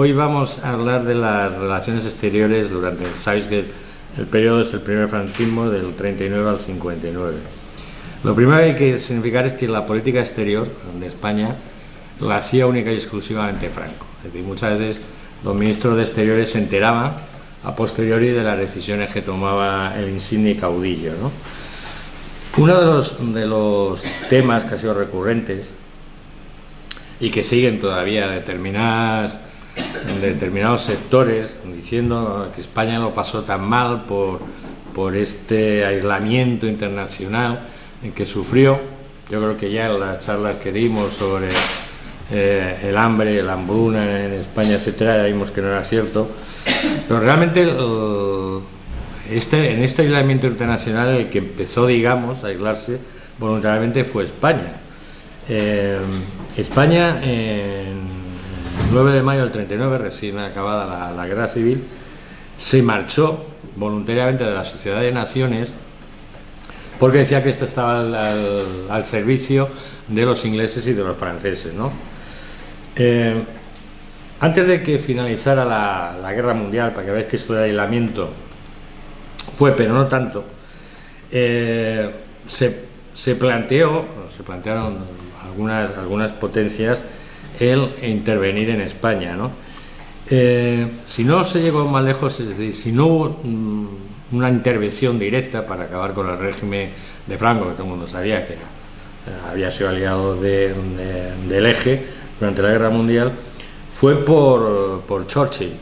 Hoy vamos a hablar de las relaciones exteriores durante, sabéis que el periodo es el primer franquismo del 39 al 59. Lo primero que hay que significar es que la política exterior de España la hacía única y exclusivamente Franco. Es decir, muchas veces los ministros de Exteriores se enteraban a posteriori de las decisiones que tomaba el insigne caudillo, ¿no? Uno de los temas que ha sido recurrentes y que siguen todavía determinados sectores diciendo que España lo pasó tan mal por este aislamiento internacional en que sufrió. Yo creo que ya en las charlas que dimos sobre el hambre, la hambruna en España, etcétera, ya vimos que no era cierto, pero realmente en este aislamiento internacional el que empezó, digamos, a aislarse voluntariamente fue España. España, en 9 de mayo del 39, recién acabada la guerra civil, se marchó voluntariamente de la Sociedad de Naciones porque decía que esto estaba al servicio de los ingleses y de los franceses, ¿no? Antes de que finalizara la guerra mundial, para que veáis que esto de aislamiento fue, pero no tanto, se plantearon algunas potencias el intervenir en España, ¿no? Si no se llegó más lejos, es decir, si no hubo una intervención directa para acabar con el régimen de Franco, que todo el mundo sabía que había sido aliado del Eje durante la guerra mundial, fue por Churchill.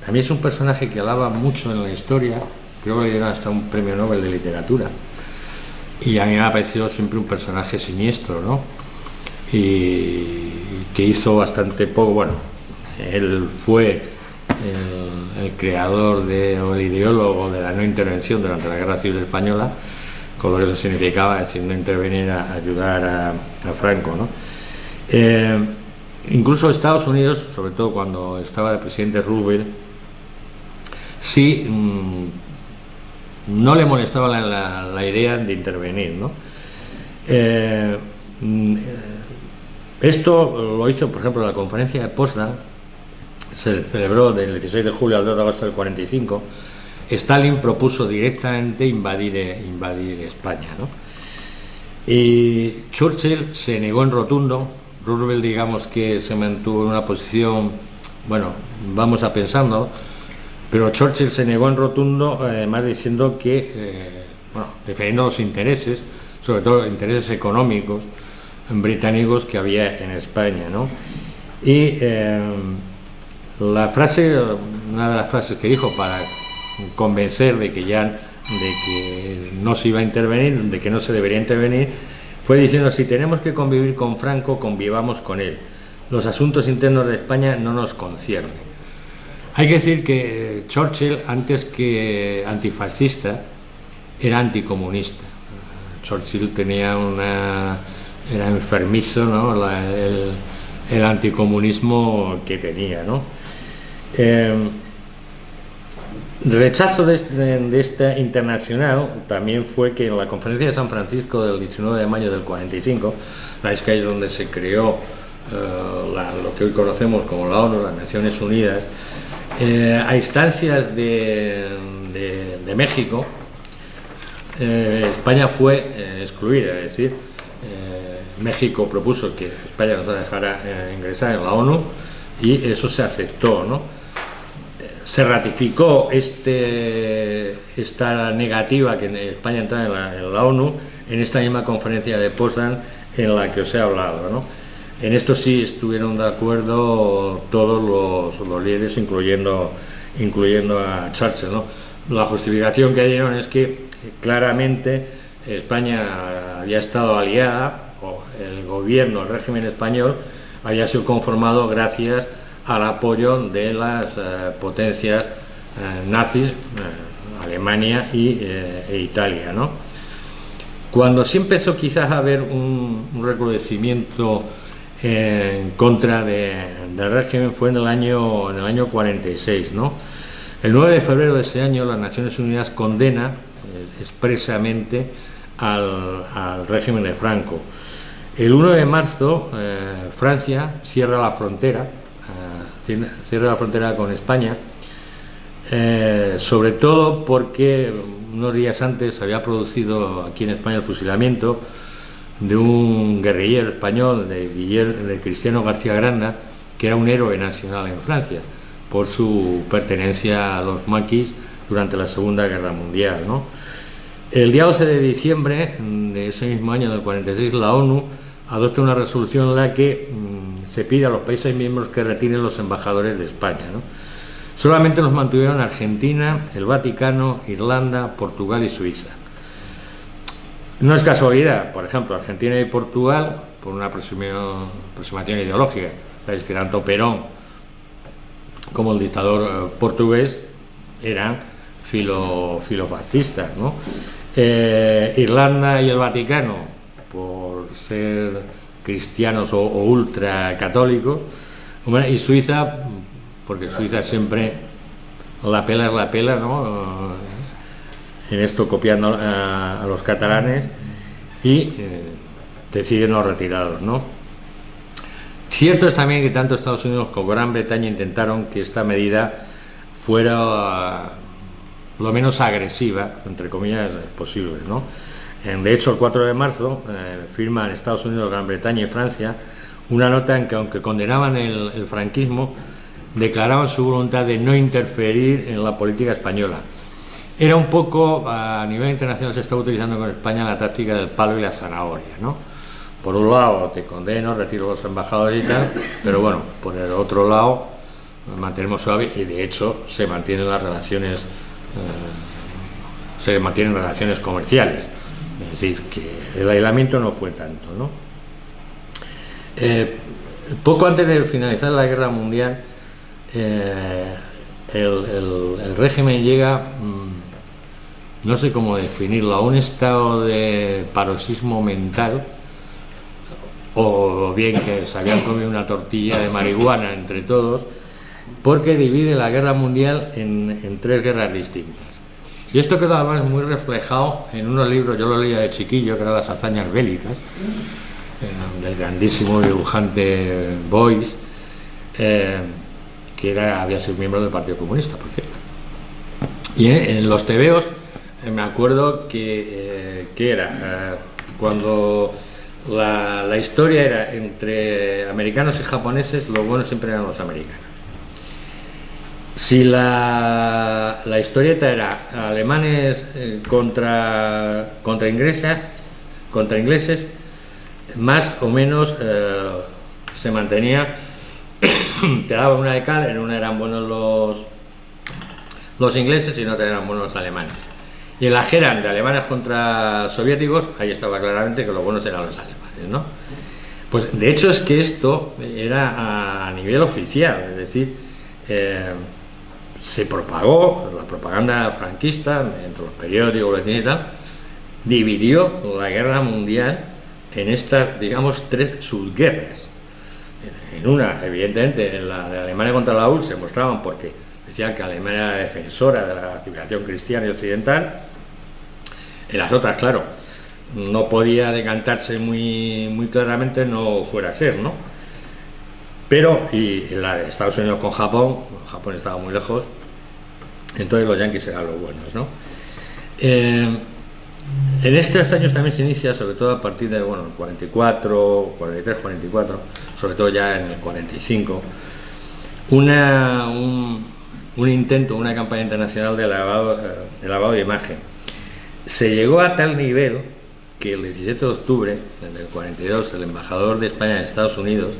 A mí es un personaje que alaba mucho en la historia, creo que le dieron hasta un premio Nobel de literatura, y a mí me ha parecido siempre un personaje siniestro, ¿no? Y que hizo bastante poco. Bueno, él fue el creador o el ideólogo de la no intervención durante la Guerra Civil Española, con lo que eso significaba, es decir, no intervenir a ayudar a Franco, ¿no? Incluso Estados Unidos, sobre todo cuando estaba el presidente Roosevelt, sí no le molestaba la idea de intervenir, ¿no? Esto lo hizo, por ejemplo, la conferencia de Potsdam, se celebró del 16 de julio al 2 de agosto del 45. Stalin propuso directamente invadir España, ¿no? Y Churchill se negó en rotundo. Roosevelt, digamos que se mantuvo en una posición, bueno, vamos a pensarlo, pero Churchill se negó en rotundo, además diciendo que, defendiendo los intereses, sobre todo intereses económicos británicos que había en España, ¿no? Y una de las frases que dijo para convencer de que no se iba a intervenir, de que no se debería intervenir, fue diciendo: si tenemos que convivir con Franco, convivamos con él. Los asuntos internos de España no nos conciernen. Hay que decir que Churchill, antes que antifascista, era anticomunista. Churchill era enfermizo, ¿no? El anticomunismo que tenía, ¿no? Rechazo de esta internacional también fue que en la conferencia de San Francisco del 19 de mayo del 45, sabéis que ahí es donde se creó lo que hoy conocemos como la ONU, las Naciones Unidas, a instancias de México, España fue excluida, es decir, México propuso que España no se dejara ingresar en la ONU y eso se aceptó, ¿no? Se ratificó esta negativa que España entrara en la ONU en esta misma conferencia de Potsdam en la que os he hablado, ¿no? En esto sí estuvieron de acuerdo todos los líderes, incluyendo a Churchill, ¿no? La justificación que dieron es que claramente España había estado aliada, o el gobierno, el régimen español, había sido conformado gracias al apoyo de las potencias nazis, Alemania e Italia, ¿no? Cuando sí empezó quizás a haber un recrudecimiento en contra del régimen fue en el año 46, ¿no? El 9 de febrero de ese año las Naciones Unidas condena expresamente al régimen de Franco. El 1 de marzo Francia cierra la frontera cierre de la frontera con España, sobre todo porque unos días antes se había producido aquí en España el fusilamiento de un guerrillero español, de Cristiano García Granda, que era un héroe nacional en Francia por su pertenencia a los maquis durante la Segunda Guerra Mundial, ¿no? El día 12 de diciembre de ese mismo año, del 46, la ONU adopta una resolución en la que se pide a los países miembros que retiren los embajadores de España, ¿no? Solamente los mantuvieron Argentina, el Vaticano, Irlanda, Portugal y Suiza. No es casualidad, por ejemplo, Argentina y Portugal, por una aproximación ideológica, sabéis que tanto Perón como el dictador portugués eran filofascistas, ¿no? Irlanda y el Vaticano, por ser cristianos o ultracatólicos, y Suiza, porque Suiza siempre la pela es la pela, ¿no? En esto copiando a los catalanes, y deciden no retirarlos, ¿no? Cierto es también que tanto Estados Unidos como Gran Bretaña intentaron que esta medida fuera lo menos agresiva, entre comillas, posible, ¿no? De hecho, el 4 de marzo firman Estados Unidos, Gran Bretaña y Francia una nota en que, aunque condenaban el franquismo, declaraban su voluntad de no interferir en la política española. Era un poco, a nivel internacional se estaba utilizando con España la táctica del palo y la zanahoria, ¿no? Por un lado te condeno, retiro los embajadores y tal, pero bueno, por el otro lado nos mantenemos suaves, y de hecho se mantienen las relaciones, comerciales. Es decir, que el aislamiento no fue tanto, ¿no? Poco antes de finalizar la Guerra Mundial, el régimen llega, no sé cómo definirlo, a un estado de paroxismo mental, o bien que se habían comido una tortilla de marihuana entre todos, porque divide la Guerra Mundial en tres guerras distintas. Y esto quedó además muy reflejado en unos libros, yo lo leía de chiquillo, que eran Las hazañas bélicas, del grandísimo dibujante Boyce, que había sido miembro del Partido Comunista, por cierto. Y en los tebeos me acuerdo que era cuando la historia era entre americanos y japoneses, los buenos siempre eran los americanos. Si la historieta era alemanes contra ingleses, más o menos se mantenía, te daban una de cal, en una eran buenos los ingleses y en otra eran buenos los alemanes. Y en las que eran de alemanes contra soviéticos, ahí estaba claramente que los buenos eran los alemanes, ¿no? Pues de hecho es que esto era a nivel oficial, es decir, se propagó, la propaganda franquista, entre los periódicos, boletines y tal, dividió la Guerra Mundial en estas, digamos, tres subguerras. En una, evidentemente, en la de Alemania contra la URSS se mostraban porque decían que Alemania era defensora de la civilización cristiana y occidental. En las otras, claro, no podía decantarse muy claramente, no fuera a ser, ¿no? Pero, y la de Estados Unidos con Japón estaba muy lejos, entonces los yanquis eran los buenos, ¿no? En estos años también se inicia, sobre todo a partir del, bueno, el 43, 44, sobre todo ya en el 45, un intento, una campaña internacional de lavado de imagen. Se llegó a tal nivel que el 17 de octubre del 42 el embajador de España en Estados Unidos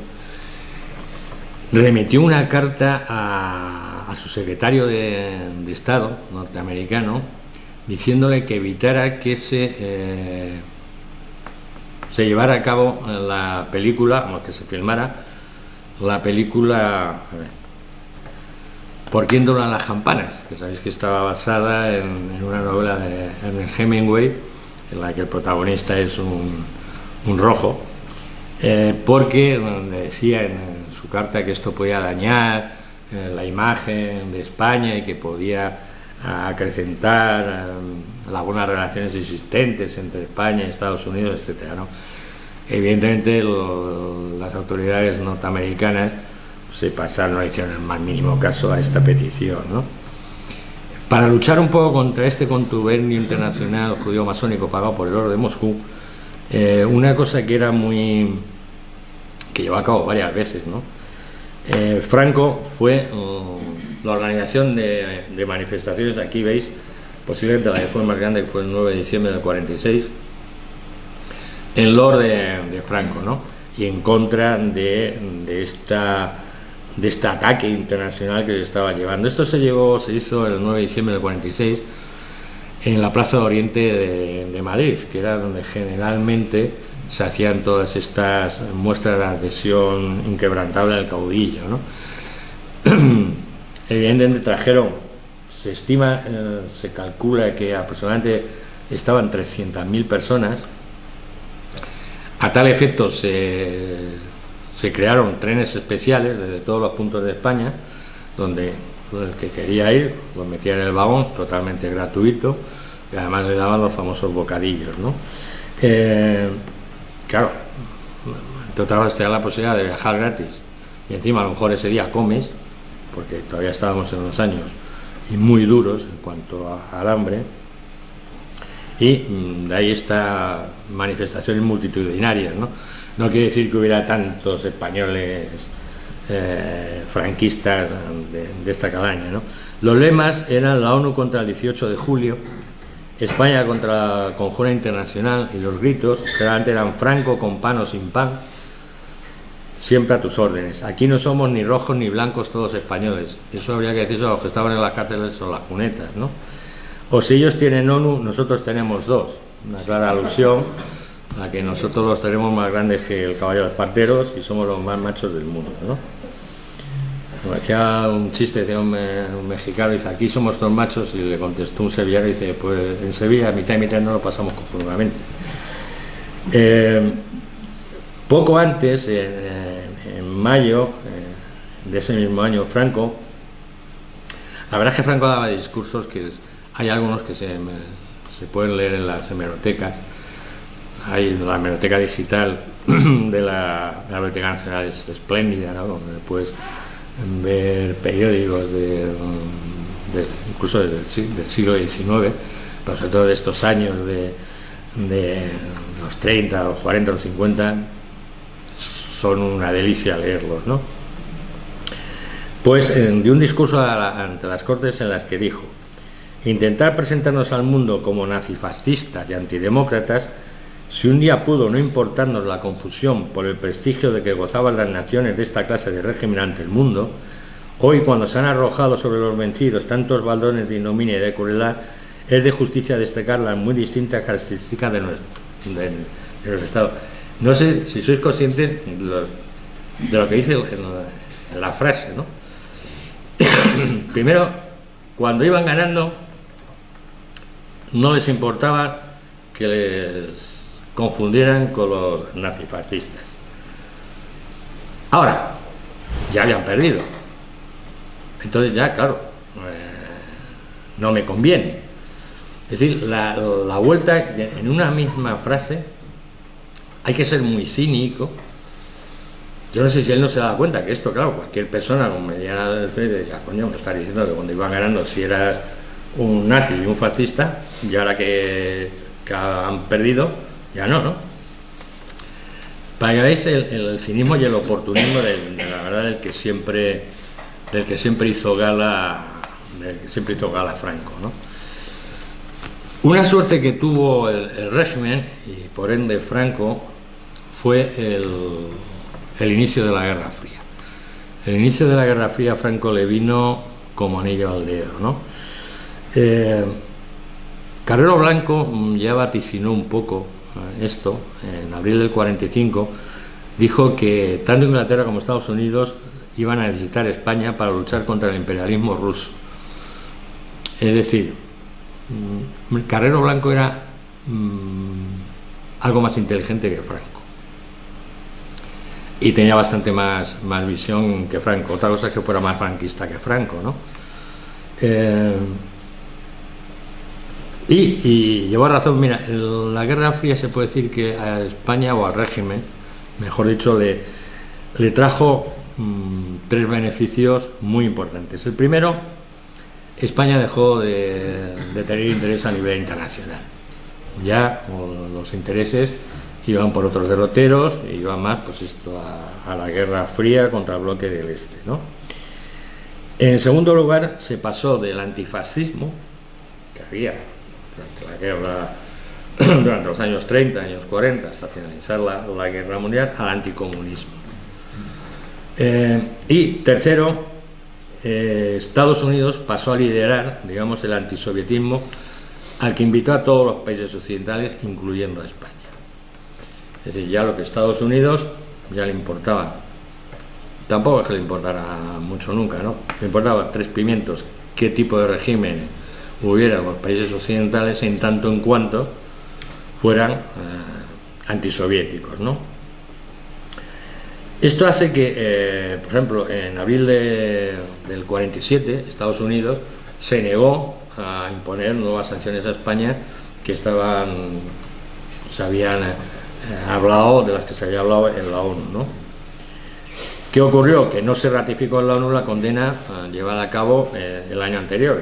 remitió una carta a su secretario de Estado norteamericano diciéndole que evitara que se llevara a cabo la película, o que se filmara la película Por quién doblan las campanas, que sabéis que estaba basada en una novela de Ernest Hemingway, en la que el protagonista es un rojo, porque decía en su carta que esto podía dañar la imagen de España y que podía acrecentar las buenas relaciones existentes entre España y Estados Unidos, etcétera, ¿no? Evidentemente las autoridades norteamericanas se pasaron, no hicieron el más mínimo caso a esta petición, ¿no? Para luchar un poco contra este contubernio internacional judío-masónico pagado por el Oro de Moscú, una cosa que llevó a cabo varias veces, ¿no? Franco fue la organización de manifestaciones, aquí veis, posiblemente la que fue más grande, que fue el 9 de diciembre del 46, en loor de Franco, ¿no? Y en contra de este ataque internacional que se estaba llevando. Esto se hizo el 9 de diciembre del 46 en la Plaza de Oriente de Madrid, que era donde generalmente se hacían todas estas muestras de adhesión inquebrantable al caudillo, ¿no? Evidentemente trajeron, se calcula que aproximadamente estaban 300.000 personas. A tal efecto se crearon trenes especiales desde todos los puntos de España, donde el que quería ir lo metía en el vagón, totalmente gratuito, y además le daban los famosos bocadillos, ¿no? Claro, total te da la posibilidad de viajar gratis, y encima a lo mejor ese día comes, porque todavía estábamos en unos años y muy duros en cuanto al hambre, y de ahí estas manifestaciones multitudinarias, ¿no? No quiere decir que hubiera tantos españoles franquistas de esta calaña, ¿no? Los lemas eran la ONU contra el 18 de julio, España contra la conjura internacional, y los gritos generalmente eran Franco con pan o sin pan, siempre a tus órdenes. Aquí no somos ni rojos ni blancos, todos españoles. Eso habría que decirlo a los que estaban en las cárceles o las cunetas, ¿no? O si ellos tienen ONU, nosotros tenemos dos. Una clara alusión a que nosotros los tenemos más grandes que el caballo de Esparteros y somos los más machos del mundo, ¿no? Como decía un chiste, decía un mexicano, dice, aquí somos todos machos, y le contestó un sevillano, y dice, pues en Sevilla mitad y mitad no lo pasamos conformemente. Poco antes, en mayo de ese mismo año, Franco, la verdad es que Franco daba discursos que hay algunos que se pueden leer en las hemerotecas. Hay la hemeroteca digital de la Biblioteca Nacional, es espléndida, ¿no? Donde puedes ver periódicos incluso del siglo XIX, pero sobre todo de estos años de los 30, los 40, los 50, son una delicia leerlos, ¿no? Pues de un discurso ante las Cortes en las que dijo: intentar presentarnos al mundo como nazifascistas y antidemócratas, si un día pudo no importarnos la confusión por el prestigio de que gozaban las naciones de esta clase de régimen ante el mundo, hoy, cuando se han arrojado sobre los vencidos tantos baldones de ignominia y de crueldad, es de justicia destacar las muy distintas características de nuestro Estado. No sé si sois conscientes de lo que dice en la frase, ¿no? Primero, cuando iban ganando, no les importaba que les confundieran con los nazifascistas. Ahora, ya habían perdido. Entonces ya, claro, no me conviene. Es decir, la vuelta en una misma frase, hay que ser muy cínico. Yo no sé si él no se da cuenta que esto, claro, cualquier persona con mediana del frente diría, coño, me está diciendo que cuando iban ganando, si eras un nazi y un fascista, y ahora que han perdido, ya no. Para que veáis el cinismo y el oportunismo de la verdad del que siempre hizo gala Franco, ¿no? Una suerte que tuvo el régimen, y por ende Franco, fue el inicio de la Guerra Fría. El inicio de la Guerra Fría a Franco le vino como anillo al dedo, ¿no? Carrero Blanco ya vaticinó un poco esto. En abril del 45 dijo que tanto Inglaterra como Estados Unidos iban a necesitar España para luchar contra el imperialismo ruso. Es decir, Carrero Blanco era algo más inteligente que Franco y tenía bastante más visión que Franco. Otra cosa es que fuera más franquista que Franco, ¿no? Y lleva razón. Mira, la Guerra Fría se puede decir que a España, o al régimen, mejor dicho, le trajo tres beneficios muy importantes. El primero, España dejó de tener interés a nivel internacional. Ya los intereses iban por otros derroteros y iban más pues esto a la Guerra Fría contra el bloque del Este, ¿no? En segundo lugar, se pasó del antifascismo que había durante la guerra, durante los años 30, años 40, hasta finalizar la Guerra Mundial, al anticomunismo. Y tercero, Estados Unidos pasó a liderar, digamos, el antisovietismo, al que invitó a todos los países occidentales, incluyendo a España. Es decir, ya lo que Estados Unidos ya le importaba, tampoco es que le importara mucho nunca, ¿no? Le importaba tres pimientos qué tipo de régimen hubiera en los países occidentales, en tanto en cuanto fueran antisoviéticos, ¿no? Esto hace que, por ejemplo, en abril del 47, Estados Unidos se negó a imponer nuevas sanciones a España que se habían hablado, de las que se había hablado en la ONU, ¿no? ¿Qué ocurrió? Que no se ratificó en la ONU la condena llevada a cabo el año anterior,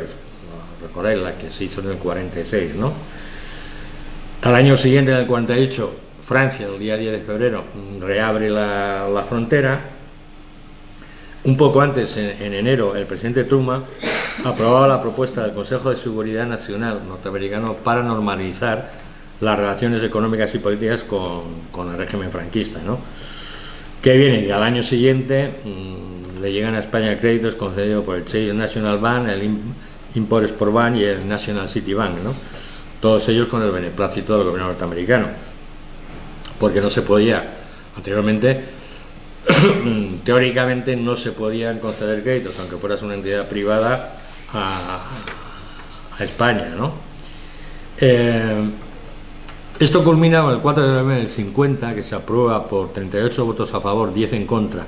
recordáis, la que se hizo en el 46, ¿no? Al año siguiente, en el 48, Francia, el día 10 de febrero, reabre la frontera. Un poco antes, en enero, el presidente Truman aprobaba la propuesta del Consejo de Seguridad Nacional norteamericano para normalizar las relaciones económicas y políticas con el régimen franquista, ¿no? Que viene y al año siguiente le llegan a España créditos concedidos por el Chase National Bank, el Import-Export Bank y el National City Bank, ¿no? Todos ellos con el beneplácito del gobierno norteamericano, porque no se podía, anteriormente, teóricamente no se podían conceder créditos, aunque fueras una entidad privada, a España, ¿no? Esto culmina con el 4 de noviembre del 50, que se aprueba por 38 votos a favor, 10 en contra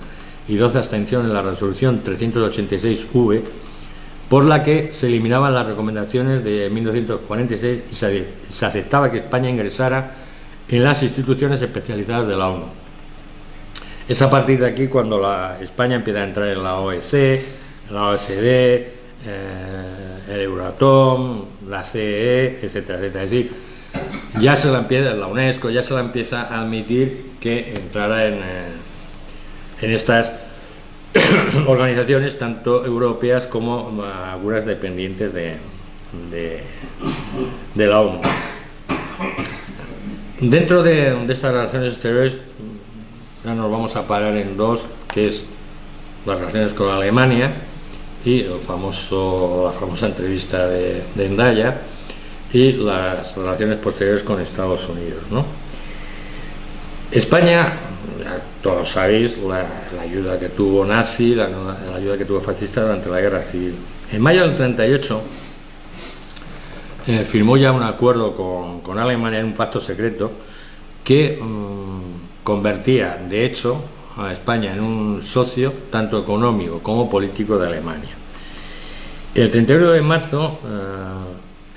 y 12 abstenciones la resolución 386-V, por la que se eliminaban las recomendaciones de 1946 y se aceptaba que España ingresara en las instituciones especializadas de la ONU. Es a partir de aquí cuando España empieza a entrar en la OEC, la OSD, el Euratom, la CEE, etcétera, etcétera. Es decir, ya se la empieza, la UNESCO ya se la empieza a admitir que entrara en estas organizaciones, tanto europeas como algunas dependientes de la ONU. Dentro de estas relaciones exteriores, ya nos vamos a parar en dos, que es las relaciones con Alemania y la famosa entrevista de Endaya, y las relaciones posteriores con Estados Unidos, ¿no? España, ya todos sabéis la ayuda que tuvo nazi, la ayuda que tuvo fascista durante la Guerra Civil. En mayo del 38 firmó ya un acuerdo con Alemania en un pacto secreto que convertía, de hecho, a España en un socio tanto económico como político de Alemania. El 31 de marzo,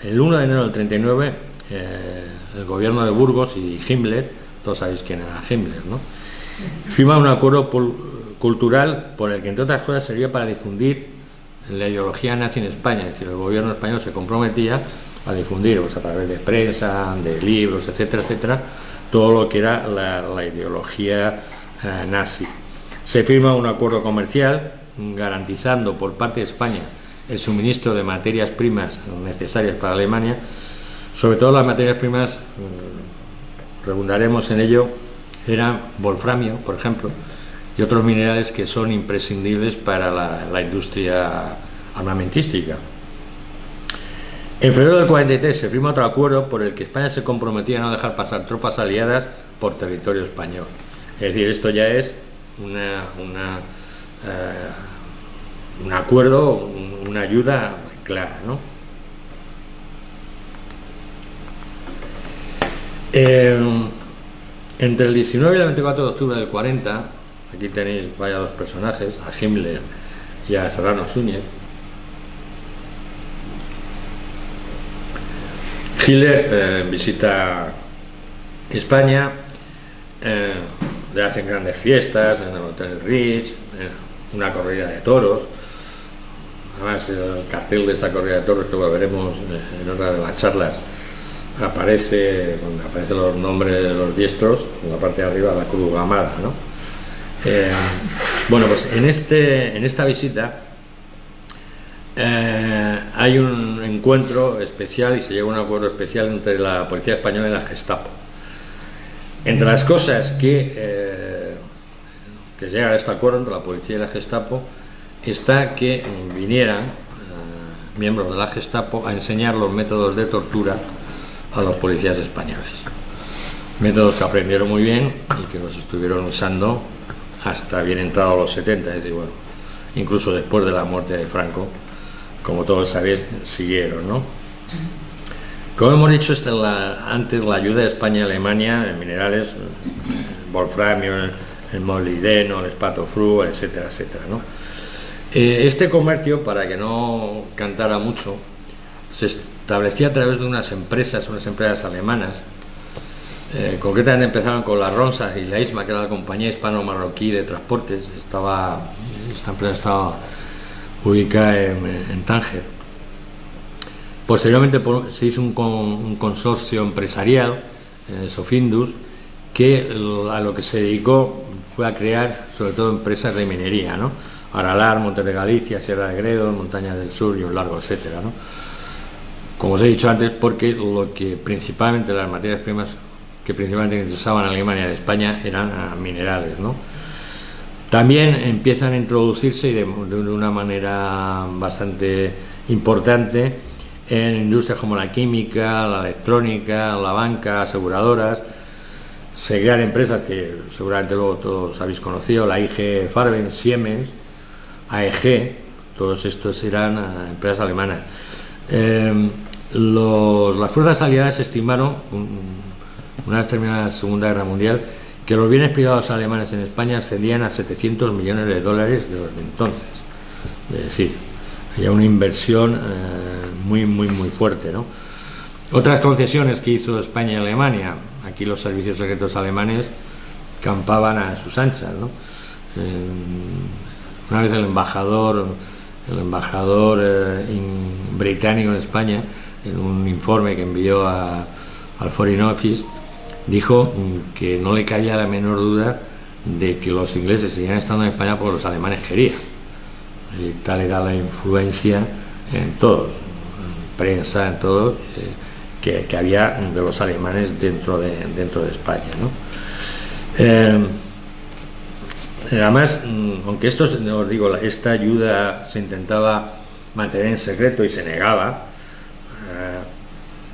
el 1 de enero del 39, el gobierno de Burgos y Himmler, todos sabéis quién era Himmler, ¿no?, firman un acuerdo cultural por el que, entre otras cosas, servía para difundir la ideología nazi en España. Es decir, el gobierno español se comprometía a difundir, pues, a través de prensa, de libros, etcétera, etcétera, todo lo que era la ideología nazi. Se firma un acuerdo comercial garantizando por parte de España el suministro de materias primas necesarias para Alemania, sobre todo las materias primas, redundaremos en ello, eran wolframio, por ejemplo, y otros minerales que son imprescindibles para la industria armamentística. En febrero del 43 se firma otro acuerdo por el que España se comprometía a no dejar pasar tropas aliadas por territorio español. Es decir, esto ya es un acuerdo, una ayuda clara, ¿no? Entre el 19 y el 24 de octubre del 40, aquí tenéis, vaya, dos personajes, a Himmler y a Serrano Suñer. Hitler visita España, le hacen grandes fiestas en el Hotel Ritz, una corrida de toros. Además, el cartel de esa corrida de toros, que lo veremos en otra de las charlas, aparecen los nombres de los diestros, en la parte de arriba la cruz gamada, ¿no? Bueno, pues en esta visita hay un encuentro especial y se llega a un acuerdo especial entre la policía española y la Gestapo. Entre las cosas que llega a este acuerdo entre la policía y la Gestapo está que vinieran miembros de la Gestapo a enseñar los métodos de tortura a los policías españoles. Métodos que aprendieron muy bien y que los estuvieron usando hasta bien entrados los 70, es decir, bueno, incluso después de la muerte de Franco, como todos sabéis, siguieron, ¿no? Como hemos dicho antes, la ayuda de España a Alemania en minerales, el wolframio, el molibdeno, el espatofru, etcétera, etcétera, ¿no? Este comercio, para que no cantara mucho, se establecía a través de unas empresas alemanas. Concretamente empezaron con la Ronsag y la ISMA, que era la compañía hispano-marroquí de transportes. Esta empresa estaba ubicada en Tánger. Posteriormente se hizo un consorcio empresarial, Sofindus, que a lo que se dedicó fue a crear sobre todo empresas de minería, ¿no? Aralar, Montes de Galicia, Sierra de Gredos, Montañas del Sur y un largo etcétera, ¿no? Como os he dicho antes, porque lo que principalmente las materias primas que principalmente interesaban a Alemania y a España eran minerales, ¿no? También empiezan a introducirse y de una manera bastante importante en industrias como la química, la electrónica, la banca, aseguradoras. Se crean empresas que seguramente luego todos habéis conocido, la IG Farben, Siemens, AEG, todos estos eran empresas alemanas. Las fuerzas aliadas estimaron, una vez terminada la Segunda Guerra Mundial, que los bienes privados alemanes en España ascendían a 700 millones de dólares de los de entonces. Es decir, había una inversión muy fuerte, ¿no? Otras concesiones que hizo España y Alemania, aquí los servicios secretos alemanes campaban a sus anchas, ¿no? Una vez el embajador británico en España, en un informe que envió al Foreign Office, dijo que no le cabía la menor duda de que los ingleses seguían estando en España porque los alemanes querían. Y tal era la influencia en todos, en prensa, en todo, que había de los alemanes dentro de España, ¿no? Además, aunque esto, os digo, esta ayuda se intentaba mantener en secreto y se negaba,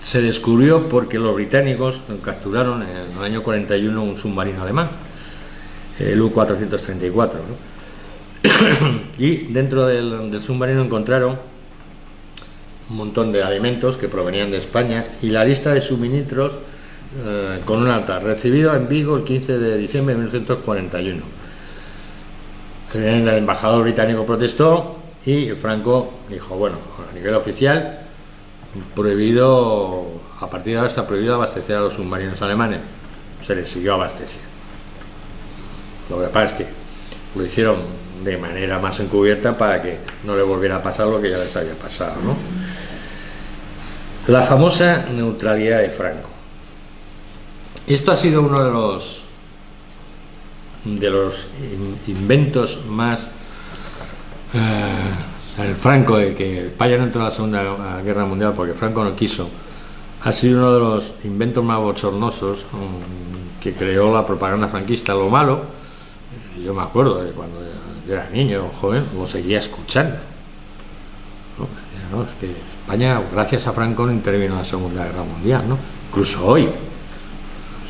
se descubrió porque los británicos capturaron en el año 41 un submarino alemán, el U-434, ¿no? Y dentro del submarino encontraron un montón de alimentos que provenían de España y la lista de suministros con un alta, recibido en Vigo el 15 de diciembre de 1941. El embajador británico protestó y Franco dijo, bueno, a nivel oficial, prohibido, a partir de ahora está prohibido abastecer a los submarinos alemanes. Se les siguió abasteciendo. Lo que pasa es que lo hicieron de manera más encubierta para que no le volviera a pasar lo que ya les había pasado, ¿no? La famosa neutralidad de Franco. Esto ha sido uno de los inventos más el Franco, de que España no entró en la Segunda Guerra Mundial porque Franco no quiso, ha sido uno de los inventos más bochornosos que creó la propaganda franquista. Lo malo, yo me acuerdo de cuando yo era niño, joven, lo seguía escuchando, ¿no? Es que España, gracias a Franco, no intervino en la Segunda Guerra Mundial, ¿no? Incluso hoy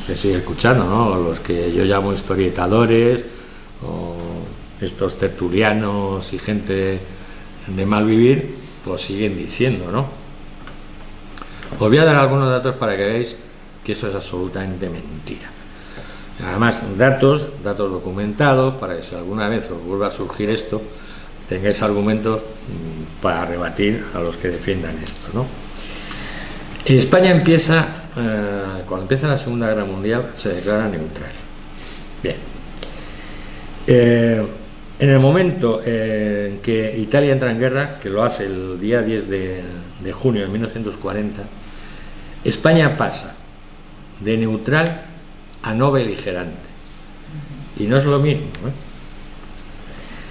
se sigue escuchando, ¿no? Los que yo llamo historietadores o estos tertulianos y gente de mal vivir, lo siguen diciendo, ¿no? Os voy a dar algunos datos para que veáis que eso es absolutamente mentira. Además, datos documentados, para que si alguna vez os vuelva a surgir esto, tengáis argumentos para rebatir a los que defiendan esto, ¿no? España empieza, cuando empieza la Segunda Guerra Mundial, se declara neutral. Bien. En el momento en que Italia entra en guerra, que lo hace el día 10 de junio de 1940, España pasa de neutral a no beligerante. Y no es lo mismo, ¿eh?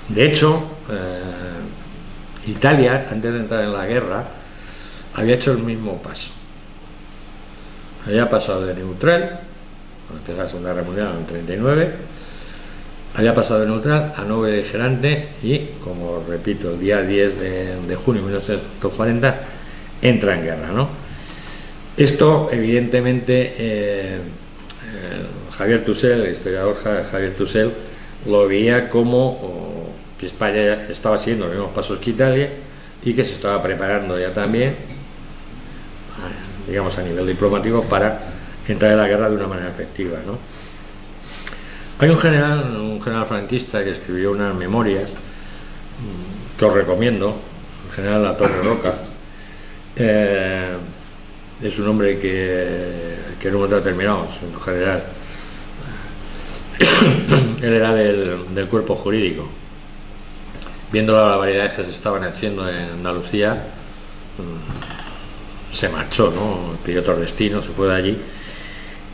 De hecho, Italia, antes de entrar en la guerra, había hecho el mismo paso. Había pasado de neutral, cuando empezó la Segunda Guerra Mundial en el 39, había pasado de neutral a no beligerante y, como repito, el día 10 de junio de 1940 entra en guerra, ¿no? Esto, evidentemente, Javier Tussell, el historiador Javier Tussell, lo veía como que España estaba siguiendo los mismos pasos que Italia y que se estaba preparando ya también, digamos, a nivel diplomático, para entrar en la guerra de una manera efectiva, ¿no? Hay un general franquista que escribió unas memorias que os recomiendo, el general La Torre Roca. Es un hombre que en un momento determinado, siendo general, él era del cuerpo jurídico. Viendo las barbaridades que se estaban haciendo en Andalucía, se marchó, ¿no? Pidió otro destino, se fue de allí.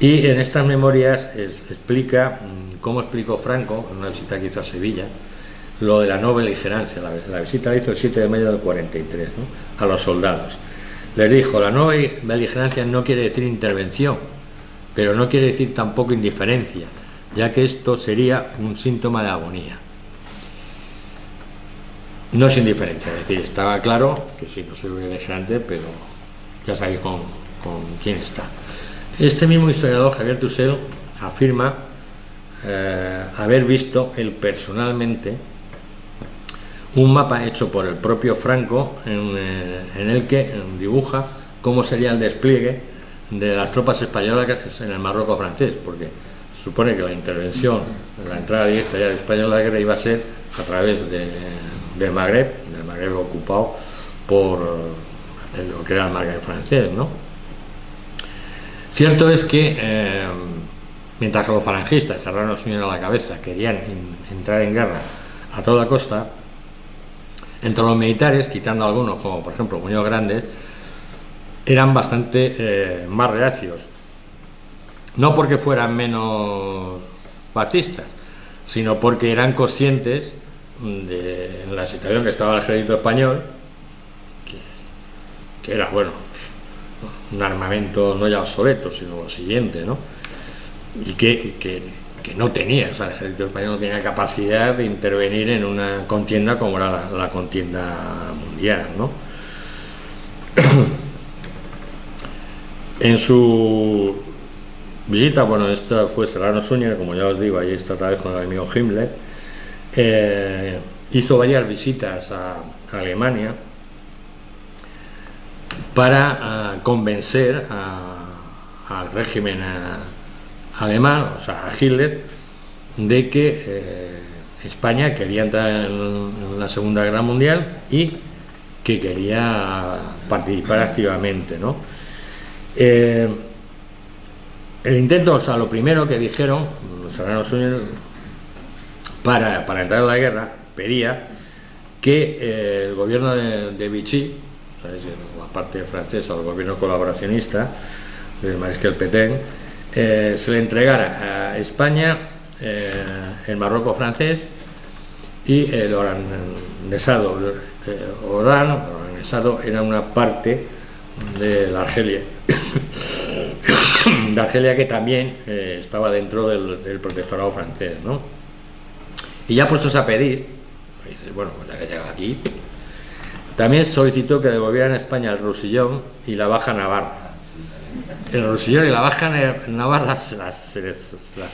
Y en estas memorias explica cómo explicó Franco, en una visita que hizo a Sevilla, lo de la no beligerancia. La visita la hizo el 7 de mayo del 43, ¿no? A los soldados. Les dijo: la no beligerancia no quiere decir intervención, pero no quiere decir tampoco indiferencia, ya que esto sería un síntoma de agonía. No es indiferencia, es decir, estaba claro que sí, no soy beligerante, pero ya sabéis con quién está. Este mismo historiador, Javier Tussell, afirma haber visto él personalmente un mapa hecho por el propio Franco en el que dibuja cómo sería el despliegue de las tropas españolas en el Marruecos francés, porque se supone que la intervención, la entrada directa ya de España en la guerra iba a ser a través del Magreb ocupado por lo que era el Magreb francés, ¿no? Cierto es que mientras que los falangistas, Serrano Suñer a la cabeza, querían entrar en guerra a toda costa, entre los militares, quitando algunos como por ejemplo Muñoz Grande, eran bastante más reacios, no porque fueran menos fascistas, sino porque eran conscientes de la situación que estaba el ejército español, que era, bueno, un armamento no ya obsoleto, sino lo siguiente, ¿no? Y que no tenía, o sea, el ejército español no tenía capacidad de intervenir en una contienda como era la contienda mundial, ¿no? En su visita, bueno, esta fue Serrano Suñer, como ya os digo, ahí está otra vez con el amigo Himmler, hizo varias visitas a Alemania para convencer al régimen alemán, o sea, a Hitler, de que España quería entrar en la Segunda Guerra Mundial y que quería participar activamente, ¿no? El intento, o sea, lo primero que dijeron Serrano Suñer para entrar en la guerra, pedía que el gobierno de Vichy, ¿sabes?, la parte francesa, el gobierno colaboracionista del mariscal Pétain, se le entregara a España el Marruecos francés y el Orangesado. Orangesado era una parte de la Argelia, de Argelia, que también estaba dentro del protectorado francés, ¿no? Y ya puestos a pedir, bueno, pues ya que llega aquí, también solicitó que devolvieran a España el Roussillon y la Baja Navarra. El Roussillon y la Baja Navarra las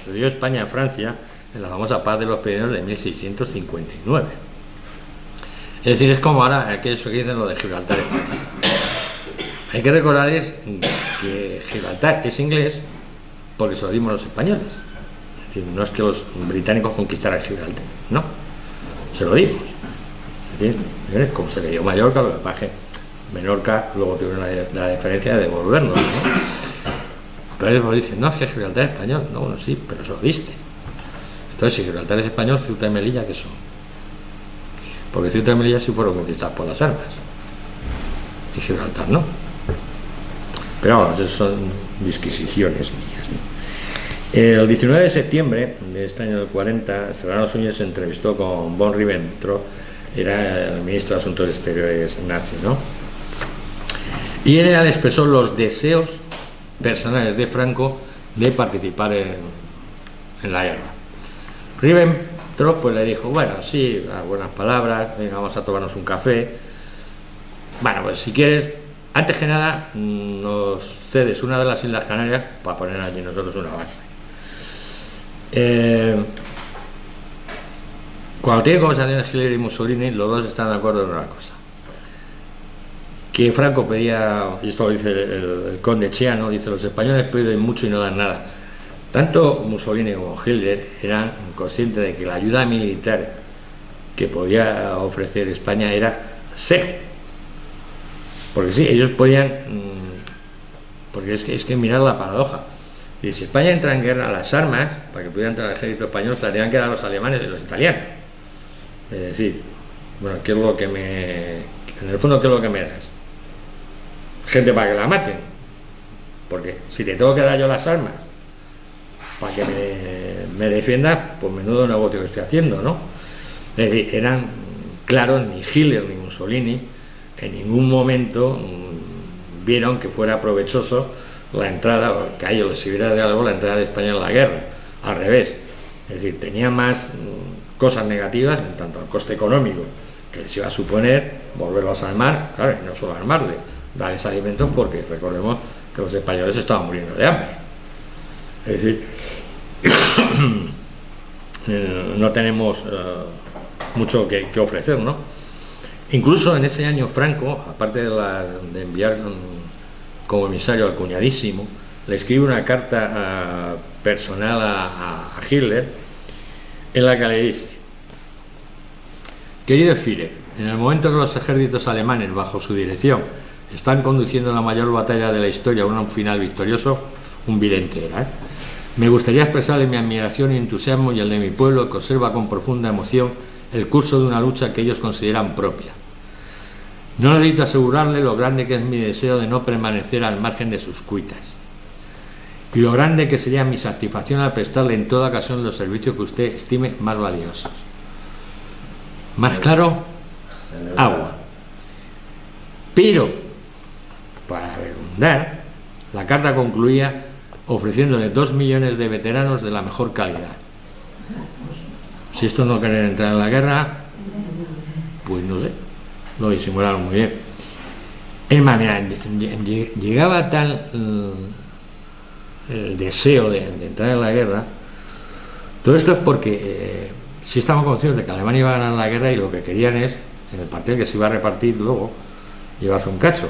cedió España a Francia en la famosa paz de los Pirineos de 1659. Es decir, es como ahora aquello que dicen lo de Gibraltar. Hay que recordarles que Gibraltar es inglés porque se lo dimos los españoles. Es decir, no es que los británicos conquistaran Gibraltar, no, se lo dimos. Es decir, como se le dio Mallorca, lo que pasa es que Menorca luego tuvieron la diferencia de devolvernos, ¿no? Pero ellos dicen: no, es que Gibraltar es español. No, bueno, sí, pero se lo diste. Entonces, si Gibraltar es español, Ceuta y Melilla, ¿qué son? porque Ceuta y Melilla sí fueron conquistadas por las armas, y Gibraltar no. Pero vamos, esas son disquisiciones mías, ¿no? El 19 de septiembre de este año del 40, Serrano Suñer se entrevistó con von Ribbentrop, era el ministro de Asuntos Exteriores nazi, ¿no? Y en él expresó los deseos personales de Franco de participar en la guerra. Ribbentrop pues le dijo, bueno, sí, buenas palabras, venga, vamos a tomarnos un café. Bueno, pues si quieres, antes que nada, nos cedes una de las Islas Canarias para poner allí nosotros una base. Cuando tienen conversaciones Hitler y Mussolini, los dos están de acuerdo en una cosa: que Franco pedía, y esto lo dice el conde Chiano, dice, los españoles piden mucho y no dan nada. Tanto Mussolini como Hitler eran conscientes de que la ayuda militar que podía ofrecer España era cero. Porque sí, ellos podían, porque es que mirar la paradoja. Y si España entra en guerra, las armas, para que pudiera entrar el ejército español, se las tenían que dar los alemanes y los italianos. Es decir, bueno, ¿qué es lo que en el fondo, qué es lo que me das? Gente para que la maten. Porque si te tengo que dar yo las armas para que me defiendas, pues menudo negocio que estoy haciendo, ¿no? Es decir, eran claros, ni Hitler ni Mussolini en ningún momento vieron que fuera provechoso la entrada, o que a ellos les sirviera de algo la entrada de España en la guerra. Al revés, es decir, tenía más cosas negativas en tanto al coste económico que les iba a suponer volverlos a armar, claro, y no solo armarles, darles alimentos, porque recordemos que los españoles estaban muriendo de hambre. Es decir, no tenemos mucho que ofrecer, ¿no? Incluso en ese año Franco, aparte de enviar como emisario al cuñadísimo, le escribe una carta personal a Hitler, en la que le dice: querido Führer, en el momento que los ejércitos alemanes bajo su dirección están conduciendo la mayor batalla de la historia a un final victorioso, un vidente era, me gustaría expresarle mi admiración y entusiasmo y el de mi pueblo, que observa con profunda emoción el curso de una lucha que ellos consideran propia. No necesito asegurarle lo grande que es mi deseo de no permanecer al margen de sus cuitas, y lo grande que sería mi satisfacción al prestarle en toda ocasión los servicios que usted estime más valiosos. Más claro, agua. Pero, para redundar, la carta concluía ofreciéndole 2 millones de veteranos de la mejor calidad. Si estos no quieren entrar en la guerra, pues no sé, lo disimularon muy bien. Es más, mira, llegaba tal el deseo de entrar en la guerra. Todo esto es porque sí estaban conscientes de que Alemania iba a ganar la guerra, y lo que querían es, en el pastel que se iba a repartir luego, llevarse un cacho.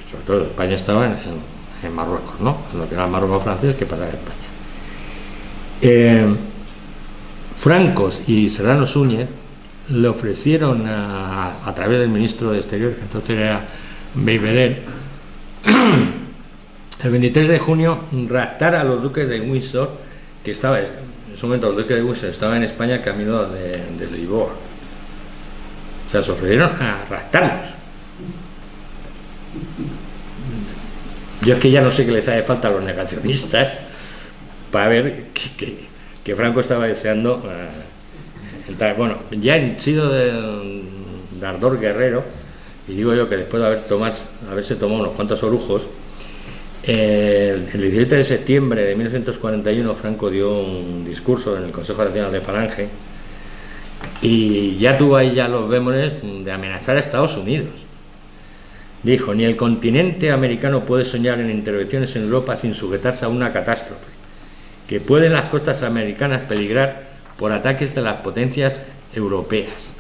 Sobre todo España estaba en Marruecos, ¿no? En lo que era el Marruecos francés, que pasaba en España. Francos y Serrano Suñer le ofrecieron a través del ministro de Exteriores, que entonces era Beigbeder, el 23 de junio raptar a los duques de Windsor, que estaba en ese momento, los duques de Windsor estaban en España camino de Lisboa. O sea, se ofrecieron a raptarlos. Yo es que ya no sé qué les hace falta a los negacionistas para ver que Franco estaba deseando entrar. Bueno, ya han sido de ardor guerrero, y digo yo que después de haberse tomado unos cuantos orujos, el 17 de septiembre de 1941 Franco dio un discurso en el Consejo Nacional de Falange, y ya tuvo ahí ya los bémoles de amenazar a Estados Unidos. Dijo: ni el continente americano puede soñar en intervenciones en Europa sin sujetarse a una catástrofe, que pueden las costas americanas peligrar por ataques de las potencias europeas.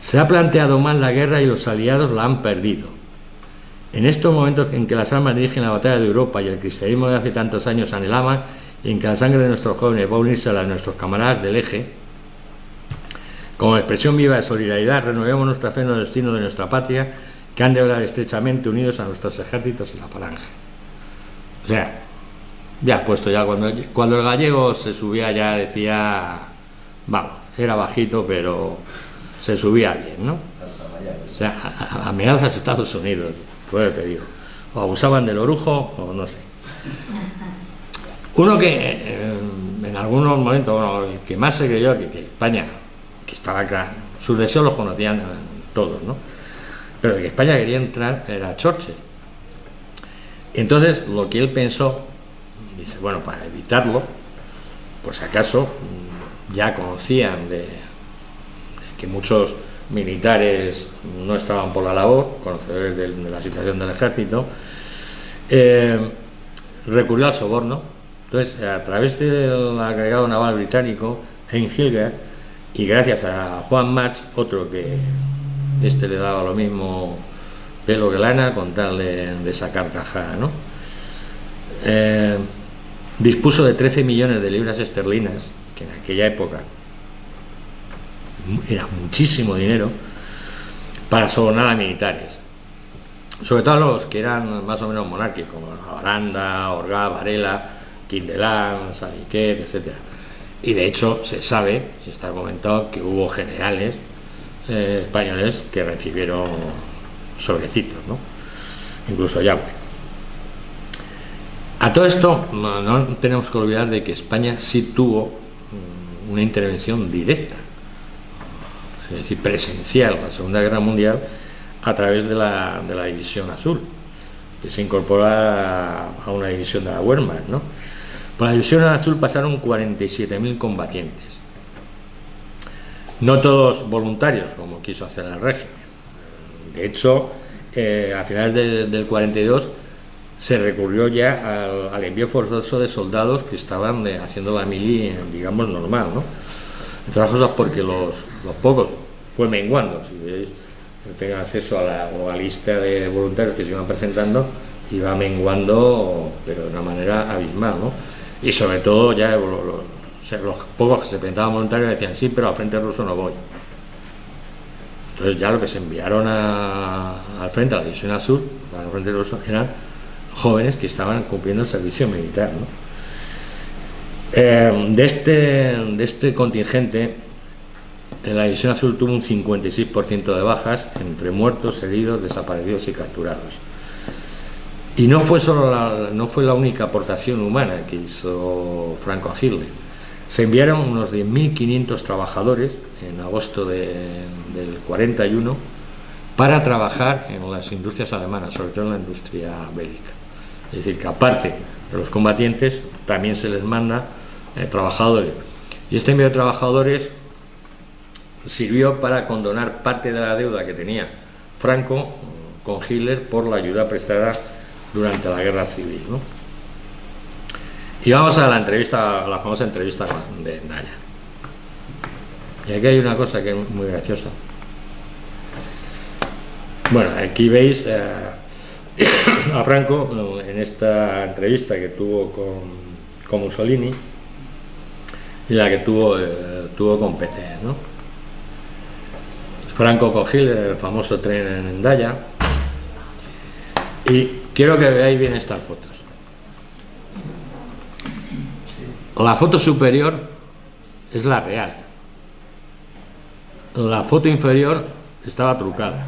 Se ha planteado mal la guerra y los aliados la han perdido. En estos momentos en que las armas dirigen la batalla de Europa y el cristianismo de hace tantos años anhelaban, y en que la sangre de nuestros jóvenes va a unirse a la de nuestros camaradas del Eje, como expresión viva de solidaridad, renovemos nuestra fe en el destino de nuestra patria, que han de hablar estrechamente unidos a nuestros ejércitos y la falange. O sea, ya puesto, ya cuando el gallego se subía ya decía, vamos, era bajito, pero se subía bien, ¿no? O sea, amenazas a Estados Unidos, pues te digo, o abusaban del orujo o no sé. Uno que en algunos momentos, bueno, el que más se creyó que España, que estaba acá, sus deseos los conocían todos, ¿no? Pero el que España quería entrar era Churchill. Entonces, lo que él pensó, dice, bueno, para evitarlo, por si acaso, ya conocían de que muchos militares no estaban por la labor, conocedores de la situación del ejército, recurrió al soborno. Entonces, a través del agregado naval británico, Heinz-Hilger, y gracias a Juan March, otro que le daba lo mismo pelo que lana con tal de sacar tajada, ¿no? Dispuso de 13 millones de libras esterlinas, que en aquella época era muchísimo dinero, para sobornar a militares, sobre todo a los que eran más o menos monárquicos, como Aranda, Orgá, Varela, Quindelán, Saliquet, etc. Y de hecho se sabe, y está comentado, que hubo generales españoles que recibieron sobrecitos, ¿no? Incluso Yagüe. A todo esto no tenemos que olvidar de que España sí tuvo una intervención directa, es decir, presencial, en la Segunda Guerra Mundial, a través de la División Azul, que se incorpora a una división de la Wehrmacht, ¿no? Por la División Azul pasaron 47.000 combatientes, no todos voluntarios, como quiso hacer el régimen. De hecho, a finales del 42 se recurrió ya al envío forzoso de soldados que estaban haciendo la mili, digamos, normal, ¿no? Entre otras cosas porque los pocos fue menguando. Si veis, tengan acceso a la lista de voluntarios que se iban presentando, iba menguando, pero de una manera abismal, ¿no? Y sobre todo ya los pocos que se presentaban voluntarios decían, sí, pero al frente ruso no voy. Entonces ya lo que se enviaron al frente, a la División Azul, al frente ruso, eran jóvenes que estaban cumpliendo el servicio militar, ¿no? De este contingente, la División Azul tuvo un 56% de bajas entre muertos, heridos, desaparecidos y capturados. Y no fue la única aportación humana que hizo Franco a Hitler. Se enviaron unos 10.500 trabajadores en agosto del 41 para trabajar en las industrias alemanas, sobre todo en la industria bélica. Es decir, que aparte de los combatientes también se les manda trabajadores. Y este envío de trabajadores sirvió para condonar parte de la deuda que tenía Franco con Hitler por la ayuda prestada durante la guerra civil, ¿no? Y vamos a la entrevista, a la famosa entrevista de Endaya. Y aquí hay una cosa que es muy graciosa. Bueno, aquí veis a Franco en esta entrevista que tuvo con Mussolini y la que tuvo con Petain, ¿no? Franco con Hitler, el famoso tren en Endaya. Y quiero que veáis bien estas fotos. La foto superior es la real. La foto inferior estaba trucada.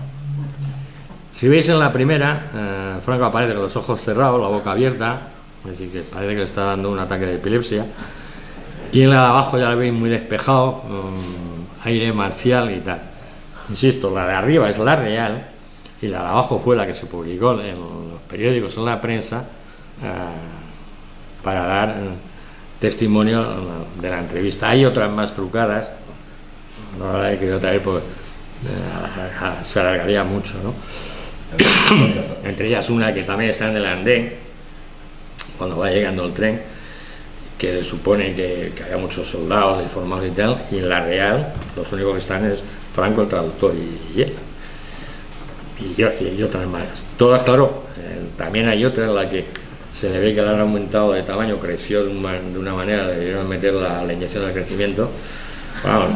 Si veis en la primera, Franco aparece con los ojos cerrados, la boca abierta, es decir, que parece que le está dando un ataque de epilepsia. Y en la de abajo ya la veis muy despejado, aire marcial y tal. Insisto, la de arriba es la real y la de abajo fue la que se publicó en los periódicos, en la prensa, para dar testimonio de la entrevista. Hay otras más trucadas, no la he querido traer porque se alargaría mucho, ¿no? Entre ellas una que también está en el andén, cuando va llegando el tren, que supone que había muchos soldados informados y tal, y en la real los únicos que están es Franco, el traductor, y él. Y otras más. Todas, claro, también hay otra en la que se le ve que le han aumentado de tamaño, creció de una manera, le debieron meter la inyección del crecimiento. Vamos,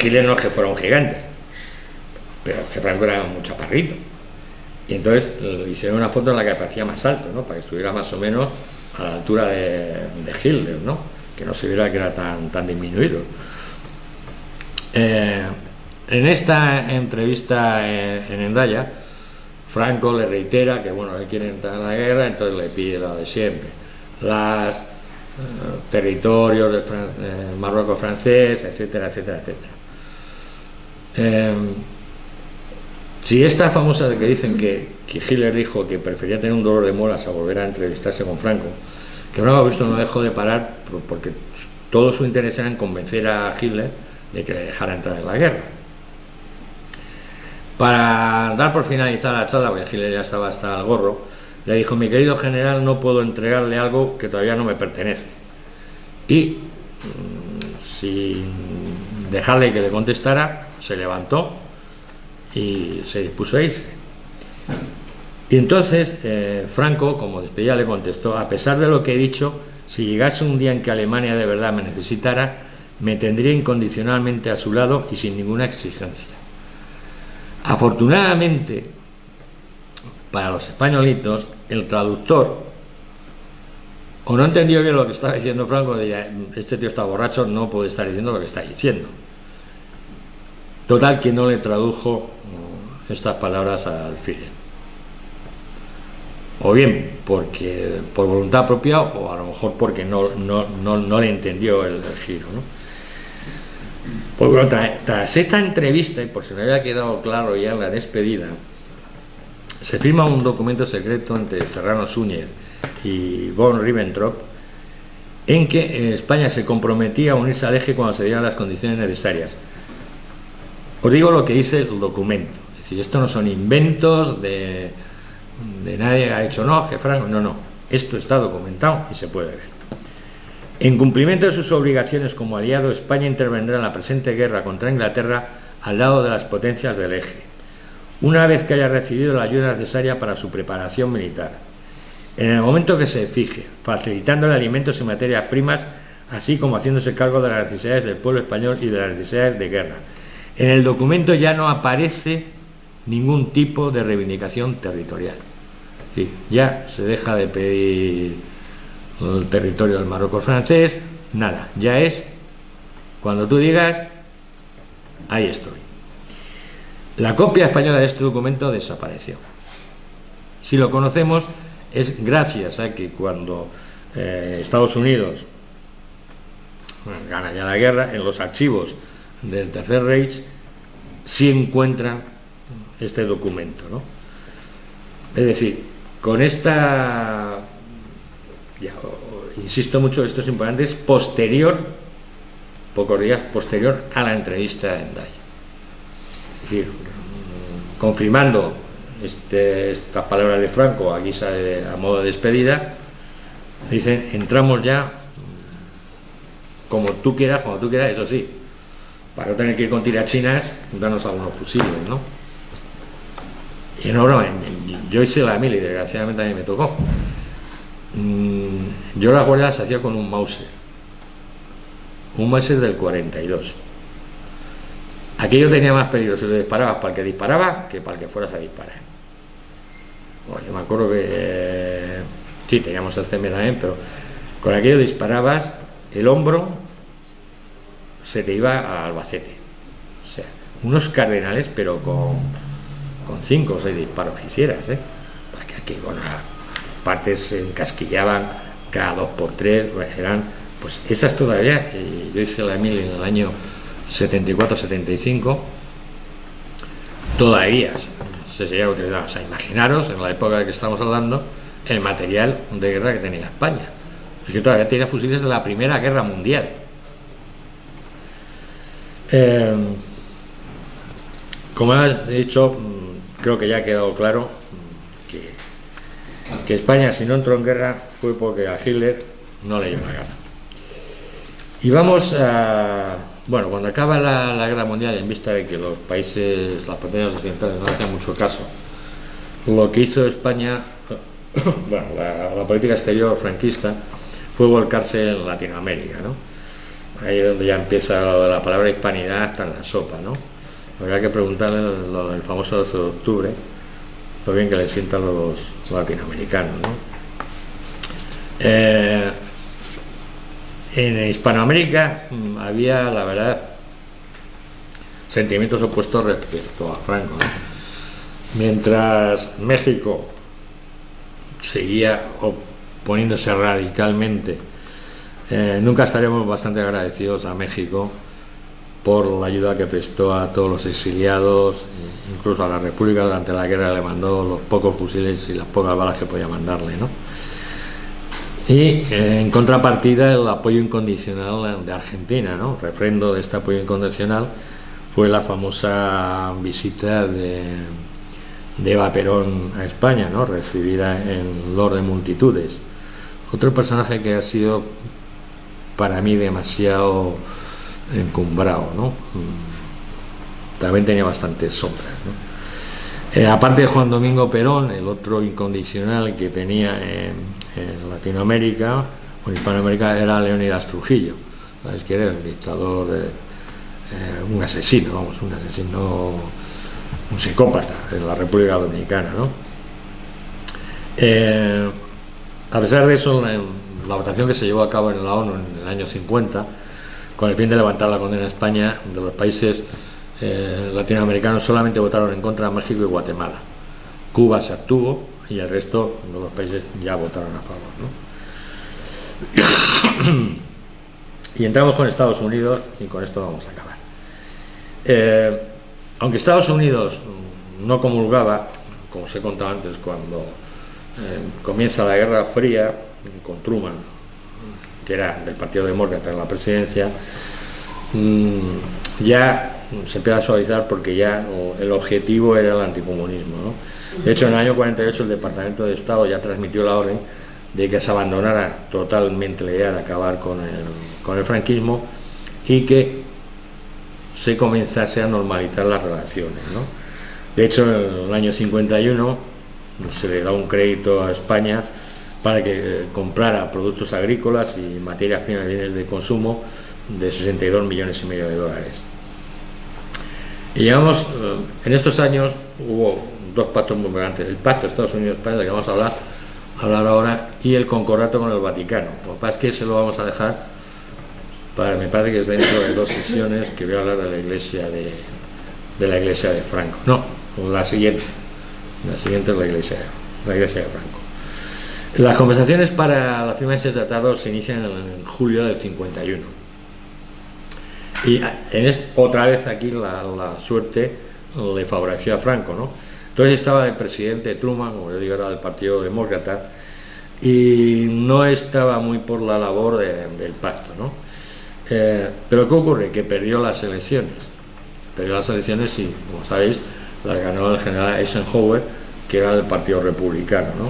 Hitler no es que fuera un gigante, pero es que Franco era un chaparrito. Y entonces le hicieron una foto en la que parecía más alto, ¿no? Para que estuviera más o menos a la altura de Hitler, ¿no? Que no se viera que era tan disminuido. En esta entrevista en Hendaya, Franco le reitera que bueno, él quiere entrar en la guerra, entonces le pide lo de siempre, los territorios del Marruecos francés, etcétera, etcétera, etcétera. Si esta famosa de que dicen que Hitler dijo que prefería tener un dolor de muelas a volver a entrevistarse con Franco, que Franco visto no dejó de parar porque todo su interés era en convencer a Hitler de que le dejara entrar en la guerra. Para dar por finalizada la charla, porque Hitler ya estaba hasta el gorro, le dijo: mi querido general, no puedo entregarle algo que todavía no me pertenece. Y sin dejarle que le contestara, se levantó y se dispuso a irse. Y entonces Franco, como despedida, le contestó: a pesar de lo que he dicho, si llegase un día en que Alemania de verdad me necesitara, me tendría incondicionalmente a su lado y sin ninguna exigencia. Afortunadamente para los españolitos, el traductor o no entendió bien lo que estaba diciendo Franco, de este tío está borracho, no puede estar diciendo lo que está diciendo. Total, que no le tradujo estas palabras al Führer. O bien porque por voluntad propia, o a lo mejor porque no le entendió el giro, ¿no? Porque tras esta entrevista, y por si no había quedado claro ya en la despedida, se firma un documento secreto entre Serrano Suñer y von Ribbentrop, en que España se comprometía a unirse al eje cuando se dieran las condiciones necesarias. Os digo lo que dice el documento, es decir, esto no son inventos de nadie que ha dicho no, que Franco, no, esto está documentado y se puede ver. En cumplimiento de sus obligaciones como aliado, España intervendrá en la presente guerra contra Inglaterra al lado de las potencias del eje, una vez que haya recibido la ayuda necesaria para su preparación militar, en el momento que se fije, facilitándole alimentos y materias primas, así como haciéndose cargo de las necesidades del pueblo español y de las necesidades de guerra. En el documento ya no aparece ningún tipo de reivindicación territorial. Sí, ya se deja de pedir el territorio del Marruecos francés, nada, ya es cuando tú digas, ahí estoy. La copia española de este documento desapareció. Si lo conocemos es gracias a que cuando Estados Unidos gana ya la guerra, en los archivos del Tercer Reich sí encuentran este documento, ¿no? Es decir, con esta, ya, insisto mucho, esto es importante, es posterior, pocos días posterior a la entrevista de Hendaya. Es decir, confirmando estas palabras de Franco a guisa a modo de despedida, dicen: entramos ya como tú quieras, eso sí, para no tener que ir con tirachinas, darnos algunos fusiles, ¿no? Y no, yo hice la mili, desgraciadamente a mí me tocó. Yo la guardia se hacía con un Mauser del 42. Aquello tenía más peligro si lo disparabas para el que disparaba que para el que fueras a disparar. Bueno, yo me acuerdo que sí, teníamos el CM también, pero con aquello disparabas, el hombro se te iba a Albacete. O sea, unos cardenales, pero con 5 o 6 disparos quisieras, porque aquí con las partes se encasquillaban cada 2x3, pues eran, pues esas todavía. Yo hice la mili en el año 74-75, todavía se seguía utilizando. O sea, imaginaros en la época de que estamos hablando el material de guerra que tenía España. Es que todavía tenía fusiles de la Primera Guerra Mundial. Como he dicho, creo que ya ha quedado claro que España, si no entró en guerra, fue porque a Hitler no le dio la gana. Y vamos a... Bueno, cuando acaba la guerra mundial, en vista de que los países, las potencias occidentales no hacían mucho caso, lo que hizo España, bueno, la política exterior franquista, fue volcarse en Latinoamérica, ¿no? Ahí es donde ya empieza la palabra hispanidad, hasta en la sopa, ¿no? Habría que preguntarle lo del famoso 12 de octubre, lo bien que le sientan los latinoamericanos, ¿no? En Hispanoamérica había, la verdad, sentimientos opuestos respecto a Franco, ¿no? Mientras México seguía oponiéndose radicalmente, nunca estaremos bastante agradecidos a México por la ayuda que prestó a todos los exiliados, incluso a la República durante la guerra le mandó los pocos fusiles y las pocas balas que podía mandarle, ¿no? Y en contrapartida el apoyo incondicional de Argentina, ¿no? Refrendo de este apoyo incondicional fue la famosa visita de Eva Perón a España, ¿no? Recibida en Lord de Multitudes. Otro personaje que ha sido para mí demasiado encumbrado, ¿no? También tenía bastantes sombras, ¿no? Aparte de Juan Domingo Perón, el otro incondicional que tenía en Latinoamérica o en Hispanoamérica era Leónidas Trujillo. ¿Sabes quién era? El dictador, un asesino, vamos, un psicópata de la República Dominicana, ¿no? A pesar de eso, la votación que se llevó a cabo en la ONU en el año 50, con el fin de levantar la condena a España, de los países latinoamericanos solamente votaron en contra México y Guatemala. Cuba se abstuvo y el resto de los países ya votaron a favor, ¿no? Y entramos con Estados Unidos y con esto vamos a acabar. Aunque Estados Unidos no comulgaba, como os he contado antes, cuando comienza la Guerra Fría con Truman, que era del partido demócrata en la presidencia, ya se empieza a suavizar porque ya el objetivo era el anticomunismo, ¿no? De hecho, en el año 48 el Departamento de Estado ya transmitió la orden de que se abandonara totalmente la idea de acabar con el franquismo y que se comenzase a normalizar las relaciones, ¿no? De hecho, en el año 51 se le da un crédito a España para que comprara productos agrícolas y materias primas y bienes de consumo de 62,5 millones de dólares. Y llevamos, en estos años hubo dos pactos muy importantes: el pacto de Estados Unidos-España, del que vamos a hablar ahora, y el concordato con el Vaticano. Lo que pasa es que se lo vamos a dejar para, me parece que es dentro de 2 sesiones, que voy a hablar de la iglesia de Franco. No, la siguiente es la iglesia de Franco. Las conversaciones para la firma de ese tratado se inician en julio del 51. Y otra vez aquí la suerte le favoreció a Franco, ¿no? Entonces estaba el presidente Truman, como yo digo, era del Partido Demócrata, y no estaba muy por la labor del pacto, ¿no? Pero ¿qué ocurre? Que perdió las elecciones. Y, como sabéis, las ganó el general Eisenhower, que era del Partido Republicano, ¿no?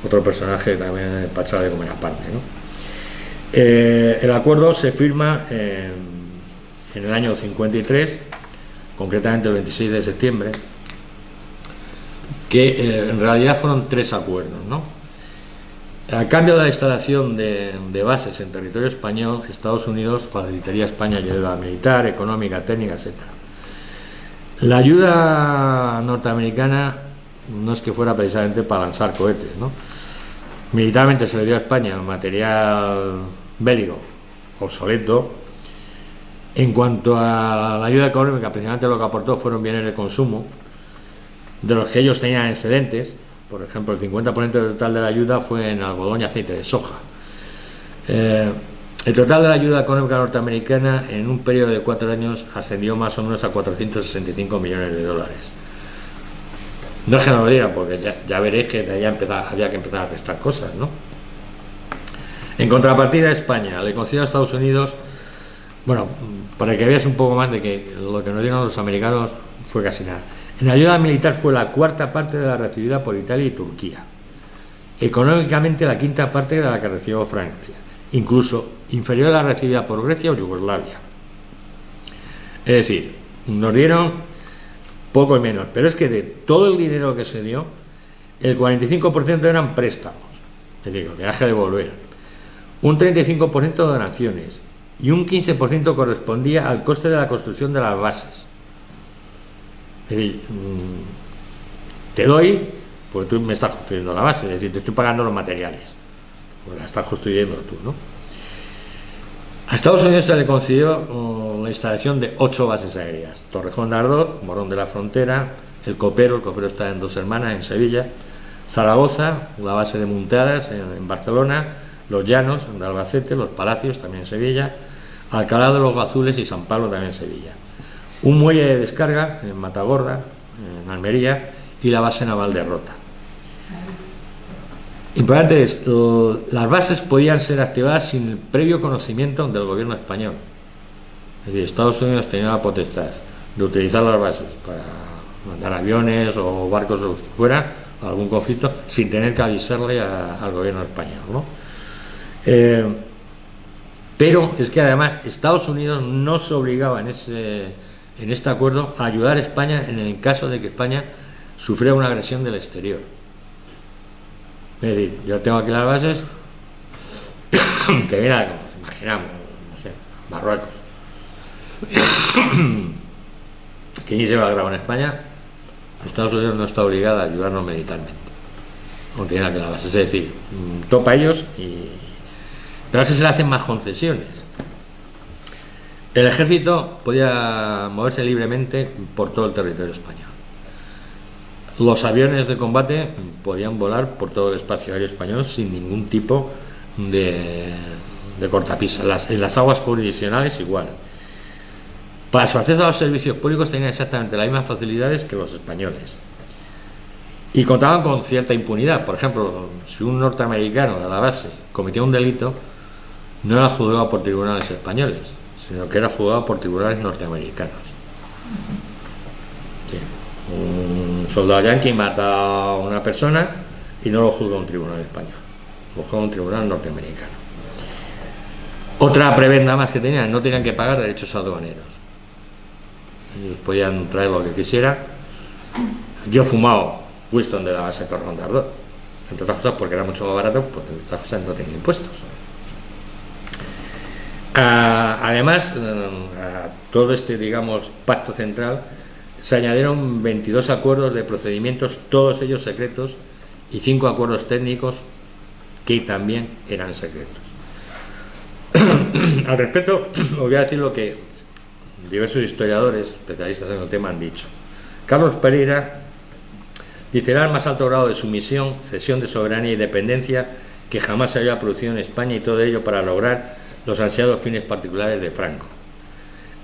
Otro personaje también pachado de comer aparte, ¿no? El acuerdo se firma en el año 53, concretamente el 26 de septiembre, que en realidad fueron 3 acuerdos, ¿no? A cambio de la instalación de bases en territorio español, Estados Unidos facilitaría a España ayuda militar, económica, técnica, etc. La ayuda norteamericana no es que fuera precisamente para lanzar cohetes, ¿no? Militarmente se le dio a España material bélico obsoleto. En cuanto a la ayuda económica, precisamente lo que aportó fueron bienes de consumo, de los que ellos tenían excedentes. Por ejemplo, el 50% total de la ayuda fue en algodón y aceite de soja. El total de la ayuda económica norteamericana en un periodo de 4 años ascendió más o menos a 465 millones de dólares. No es que no lo diga, porque ya veréis que había que empezar a prestar cosas, ¿no? En contrapartida, España le concedió a Estados Unidos, bueno, para que veáis un poco más de que lo que nos dieron los americanos fue casi nada. En ayuda militar fue la 4ª parte de la recibida por Italia y Turquía. Económicamente, la 5ª parte de la que recibió Francia, incluso inferior a la recibida por Grecia o Yugoslavia. Es decir, nos dieron poco y menos, pero es que de todo el dinero que se dio, el 45% eran préstamos, es decir, lo que hay que devolver, un 35% donaciones y un 15% correspondía al coste de la construcción de las bases. Es decir, te doy, pues tú me estás construyendo la base, es decir, te estoy pagando los materiales, pues la estás construyendo tú, ¿no? A Estados Unidos se le concedió la instalación de 8 bases aéreas: Torrejón de Ardoz, Morón de la Frontera, el Copero está en Dos Hermanas, en Sevilla, Zaragoza, la base de Muntadas en Barcelona, Los Llanos de Albacete, Los Palacios también en Sevilla, Alcalá de los Gazules y San Pablo también en Sevilla, un muelle de descarga en Matagorda, en Almería, y la base naval de Rota. Importante es, las bases podían ser activadas sin el previo conocimiento del gobierno español. Es decir, Estados Unidos tenía la potestad de utilizar las bases para mandar aviones o barcos o lo que fuera a algún conflicto sin tener que avisarle al gobierno español, ¿no? Pero es que además Estados Unidos no se obligaba en este acuerdo a ayudar a España en el caso de que España sufriera una agresión del exterior. Es decir, yo tengo aquí las bases que mira, como nos imaginamos, no sé, Marruecos, que ni se va a grabar en España. Estados Unidos no está obligado a ayudarnos militarmente, no tiene nada que la base, es decir, topa ellos pero es que se le hacen más concesiones. El ejército podía moverse libremente por todo el territorio español. Los aviones de combate podían volar por todo el espacio aéreo español sin ningún tipo de cortapisa. En las aguas jurisdiccionales igual. Para su acceso a los servicios públicos tenían exactamente las mismas facilidades que los españoles. Y contaban con cierta impunidad. Por ejemplo, si un norteamericano de la base cometía un delito, no era juzgado por tribunales españoles, sino que era juzgado por tribunales norteamericanos. Sí. Un soldado yanqui mata a una persona y no lo juzga un tribunal español, lo juzga un tribunal norteamericano. Otra prebenda más que tenían, no tenían que pagar derechos aduaneros. Ellos podían traer lo que quisieran. Yo he fumado Winston de la base de Torrejón de Ardoz, entre otras cosas porque era mucho más barato, porque entre otras cosas no tenía impuestos. Además, a todo este, digamos, pacto central se añadieron 22 acuerdos de procedimientos, todos ellos secretos, y 5 acuerdos técnicos que también eran secretos. Al respecto, os voy a decir lo que diversos historiadores, especialistas en el tema, han dicho. Carlos Pereira dice: era el más alto grado de sumisión, cesión de soberanía y dependencia que jamás se había producido en España, y todo ello para lograr los ansiados fines particulares de Franco.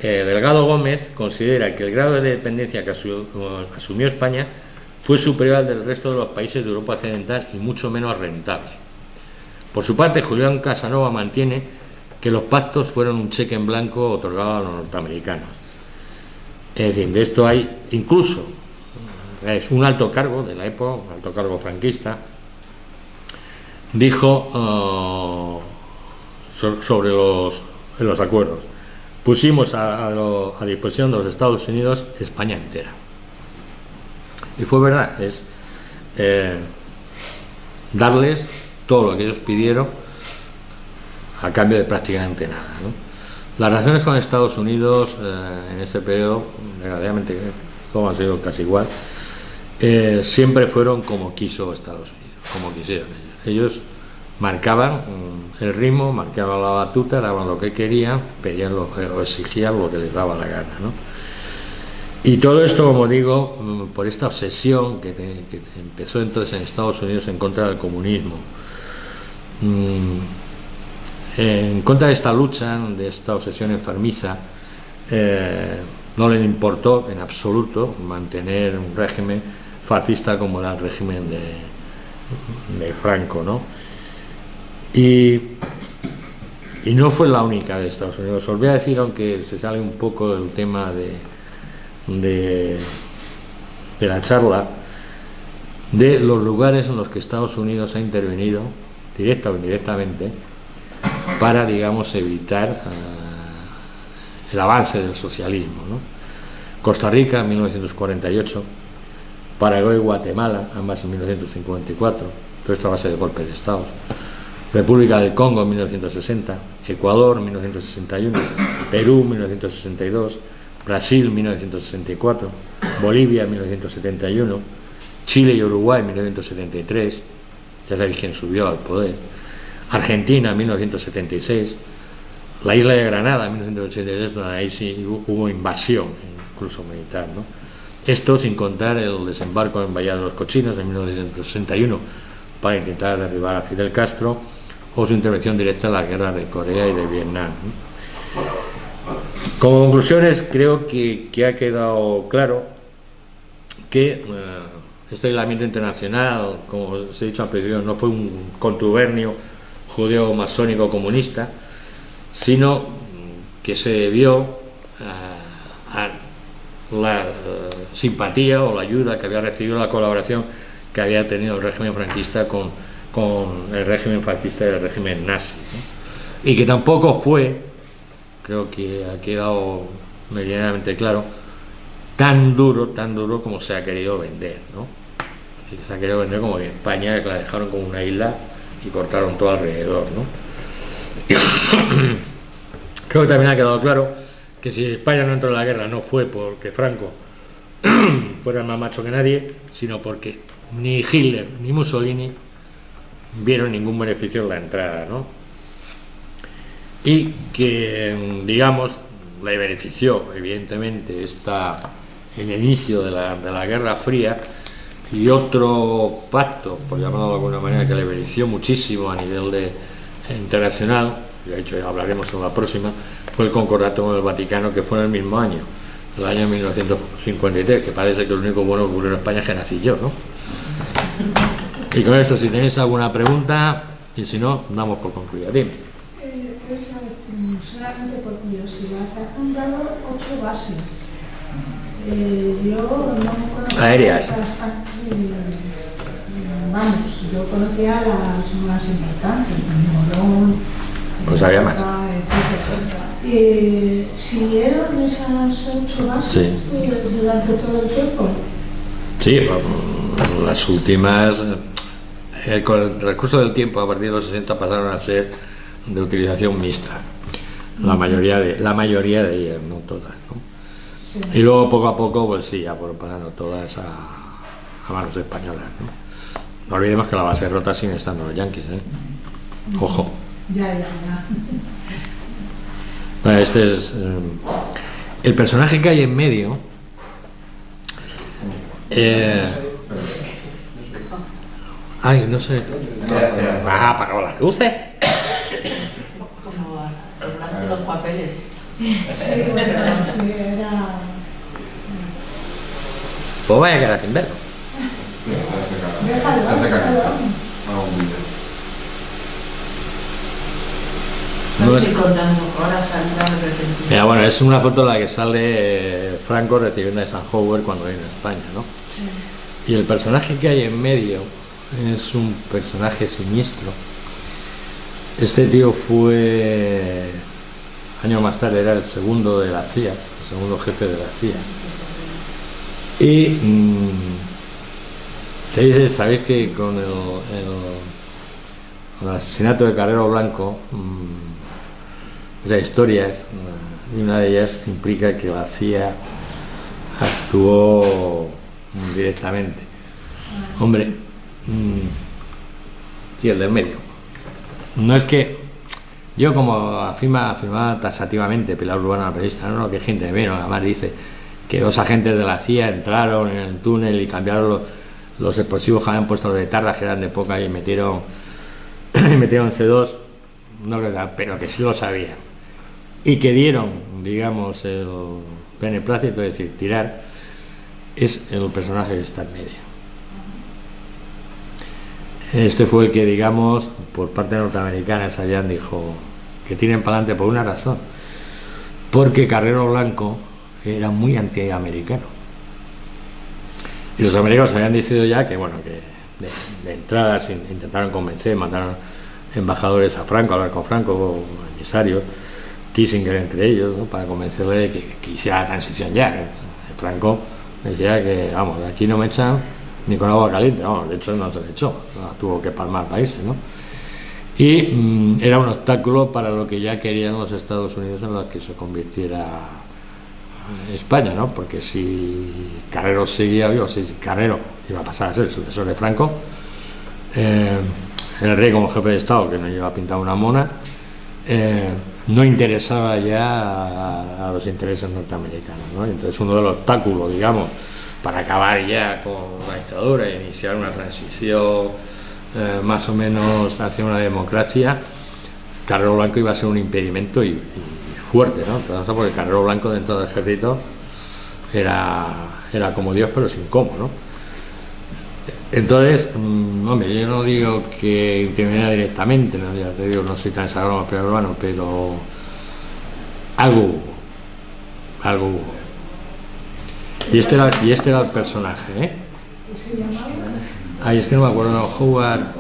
Delgado Gómez considera que el grado de dependencia que asumió España fue superior al del resto de los países de Europa Occidental y mucho menos rentable. Por su parte, Julián Casanova mantiene que los pactos fueron un cheque en blanco otorgado a los norteamericanos. Es decir, de esto hay incluso un alto cargo de la época, un alto cargo franquista, dijo sobre los acuerdos: pusimos a disposición de los Estados Unidos España entera. Y fue verdad, es darles todo lo que ellos pidieron a cambio de prácticamente nada, ¿no? Las relaciones con Estados Unidos en este periodo, desgraciadamente, como han sido casi igual, siempre fueron como quiso Estados Unidos, como quisieron ellos. Ellos marcaban el ritmo, marcaban la batuta, daban lo que querían, pedían o exigían lo que les daba la gana, ¿no? Y todo esto, como digo, por esta obsesión que empezó entonces en Estados Unidos en contra del comunismo, en contra de esta lucha, de esta obsesión enfermiza, no le importó en absoluto mantener un régimen fascista como era el régimen de Franco, ¿no? Y no fue la única de Estados Unidos. Os voy a decir, aunque se sale un poco del tema de la charla, de los lugares en los que Estados Unidos ha intervenido, directa o indirectamente, para, digamos, evitar el avance del socialismo, ¿no? Costa Rica en 1948, Paraguay y Guatemala, ambas en 1954, todo esto a base de golpes de Estado. República del Congo en 1960, Ecuador en 1961, Perú en 1962, Brasil en 1964, Bolivia en 1971, Chile y Uruguay en 1973, ya sabéis quién subió al poder, Argentina en 1976, la isla de Granada en 1983, donde ahí sí hubo invasión, incluso militar, ¿no? Esto sin contar el desembarco en Bahía de los Cochinos en 1961 para intentar derribar a Fidel Castro, o su intervención directa en la guerra de Corea y de Vietnam, ¿no? Como conclusiones, creo que ha quedado claro que este aislamiento internacional, como os he dicho al principio, no fue un contubernio judeo-masónico comunista, sino que se debió a la simpatía o la ayuda que había recibido, la colaboración que había tenido el régimen franquista con el régimen fascista y el régimen nazi, ¿no? Y que tampoco fue, creo que ha quedado medianamente claro, tan duro como se ha querido vender, ¿no? Así que se ha querido vender como que España, que la dejaron como una isla y cortaron todo alrededor, ¿no? Creo que también ha quedado claro que si España no entró en la guerra no fue porque Franco fuera más macho que nadie, sino porque ni Hitler ni Mussolini vieron ningún beneficio en la entrada, ¿no? Y que, digamos, le benefició evidentemente el inicio de la Guerra Fría, y otro pacto, por llamarlo de alguna manera, que le benefició muchísimo a nivel internacional, de hecho ya hablaremos en la próxima, fue el concordato con el Vaticano, que fue en el mismo año, el año 1953, que parece que el único bueno que ocurrió en España es que nací yo, ¿no? Y con esto, si tenéis alguna pregunta, y si no, damos por concluida. Dime. Solamente por curiosidad, has nombrado 8 bases. Yo no conocía aéreas. Vamos, yo conocía las más importantes, Morón, pues había más. ¿Siguieron esas 8 bases durante todo el tiempo? Sí, las últimas, con el recurso del tiempo, a partir de los 60 pasaron a ser de utilización mixta. La mayoría de ellas, no todas, ¿no? Sí. Y luego poco a poco, pues sí, ya fueron pasando todas a manos españolas, ¿no? No olvidemos que la base rota sigue estando los yanquis, ¿eh? Ojo. Ya. Bueno, este es el personaje que hay en medio. Ay, no sé. Apagado las luces. Los papeles. Sí, era... Pues vaya a quedar sin verlo. Mira, bueno, es una foto en la que sale Franco recibiendo a Eisenhower cuando viene a España, ¿no? Sí. Y el personaje que hay en medio es un personaje siniestro. Este tío fue, años más tarde, era el segundo de la CIA, el segundo jefe de la CIA. Y sabéis que con el asesinato de Carrero Blanco, muchas historias, y una de ellas implica que la CIA actuó directamente. Hombre, y el del medio. No es que yo, como afirma taxativamente Pilar Urbano, la periodista, no, que gente de menos, además dice que 2 agentes de la CIA entraron en el túnel y cambiaron los explosivos que habían puesto de etarras, que eran de época, y metieron C2, no creo, pero que sí lo sabían, y que dieron, digamos, el beneplácito, es decir, tirar, es el personaje que está en medio. Este fue el que, digamos, por parte norteamericana, Sayan dijo que tienen para adelante por una razón, porque Carrero Blanco era muy antiamericano, y los americanos habían decidido ya que, bueno, que de entrada intentaron convencer, mandaron embajadores a Franco, a hablar con Franco, emisarios, Kissinger entre ellos, ¿no?, para convencerle de que hiciera la transición ya. Franco decía que, vamos, de aquí no me echan ni con agua caliente, vamos, de hecho no se le echó, no, tuvo que palmar países, ¿no? Y era un obstáculo para lo que ya querían los Estados Unidos en lo que se convirtiera España, ¿no? Porque si Carrero seguía vivo, si Carrero iba a pasar a ser el sucesor de Franco, el rey como jefe de Estado, que no lleva pintado una mona, no interesaba ya a los intereses norteamericanos, ¿no? Entonces uno de los obstáculos, digamos, para acabar ya con la dictadura e iniciar una transición más o menos hacia una democracia, Carrero Blanco iba a ser un impedimento y fuerte, ¿no? Entonces, porque Carrero Blanco dentro del ejército era como Dios, pero sin cómo, ¿no? Entonces, hombre, yo no digo que interviniera directamente, ¿no? Ya te digo, no soy tan sagrado urbano, pero algo hubo. Y este era el personaje, ¿eh? ¿Qué se llamaba? Ay, es que no me acuerdo, no, Howard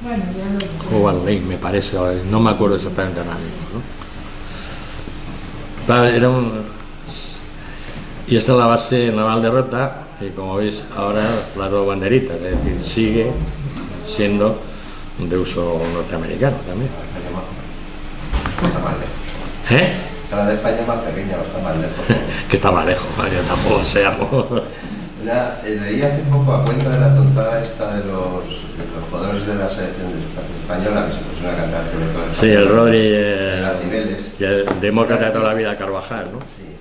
Bueno, ya lo Lane, me parece, no me acuerdo exactamente ahora mismo, ¿no? Claro, y esta es la base naval de Rota, y como veis ahora la nueva banderita, es decir, sigue siendo de uso norteamericano también. Está más lejos. La de España es más pequeña, no está más lejos. Que está más lejos, Mario, tampoco seamos. Leí hace poco a cuenta de la tontada esta de los jugadores de la selección española que se pusieron a cantar sobre todo. Sí, el Rodri de las Cibeles. y el demócrata de toda la vida, Carvajal, ¿no? Sí.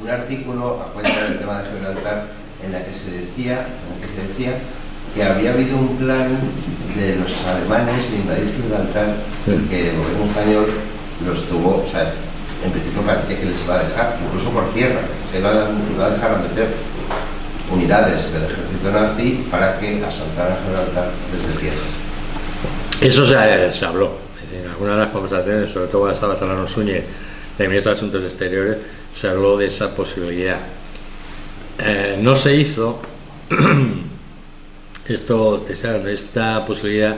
Un artículo a cuenta del tema de Gibraltar en la que se decía que había habido un plan de los alemanes de invadir Gibraltar y que el gobierno español los tuvo, o sea, en principio parecía que les iba a dejar, incluso por tierra, que iba a dejar a meter unidades del ejército nazi para que asaltaran Gibraltar desde tierra. Eso se habló. En algunas de las conversaciones, sobre todo cuando estaba Salano Súñez, del ministro de Asuntos Exteriores, se habló de esa posibilidad. No se hizo. Esta posibilidad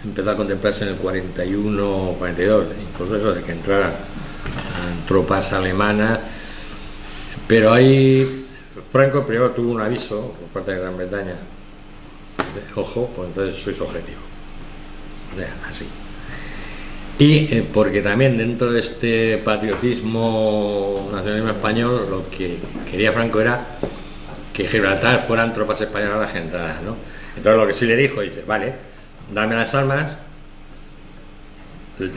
empezó a contemplarse en el 41 42, incluso eso de que entraran tropas alemanas, pero ahí Franco primero tuvo un aviso por parte de Gran Bretaña: ojo, pues entonces sois objetivo, o sea, así. Y porque también dentro de este patriotismo nacionalismo español, lo que quería Franco era que Gibraltar fueran tropas españolas las entradas, ¿no? Entonces lo que sí le dijo, dice, vale, dame las armas.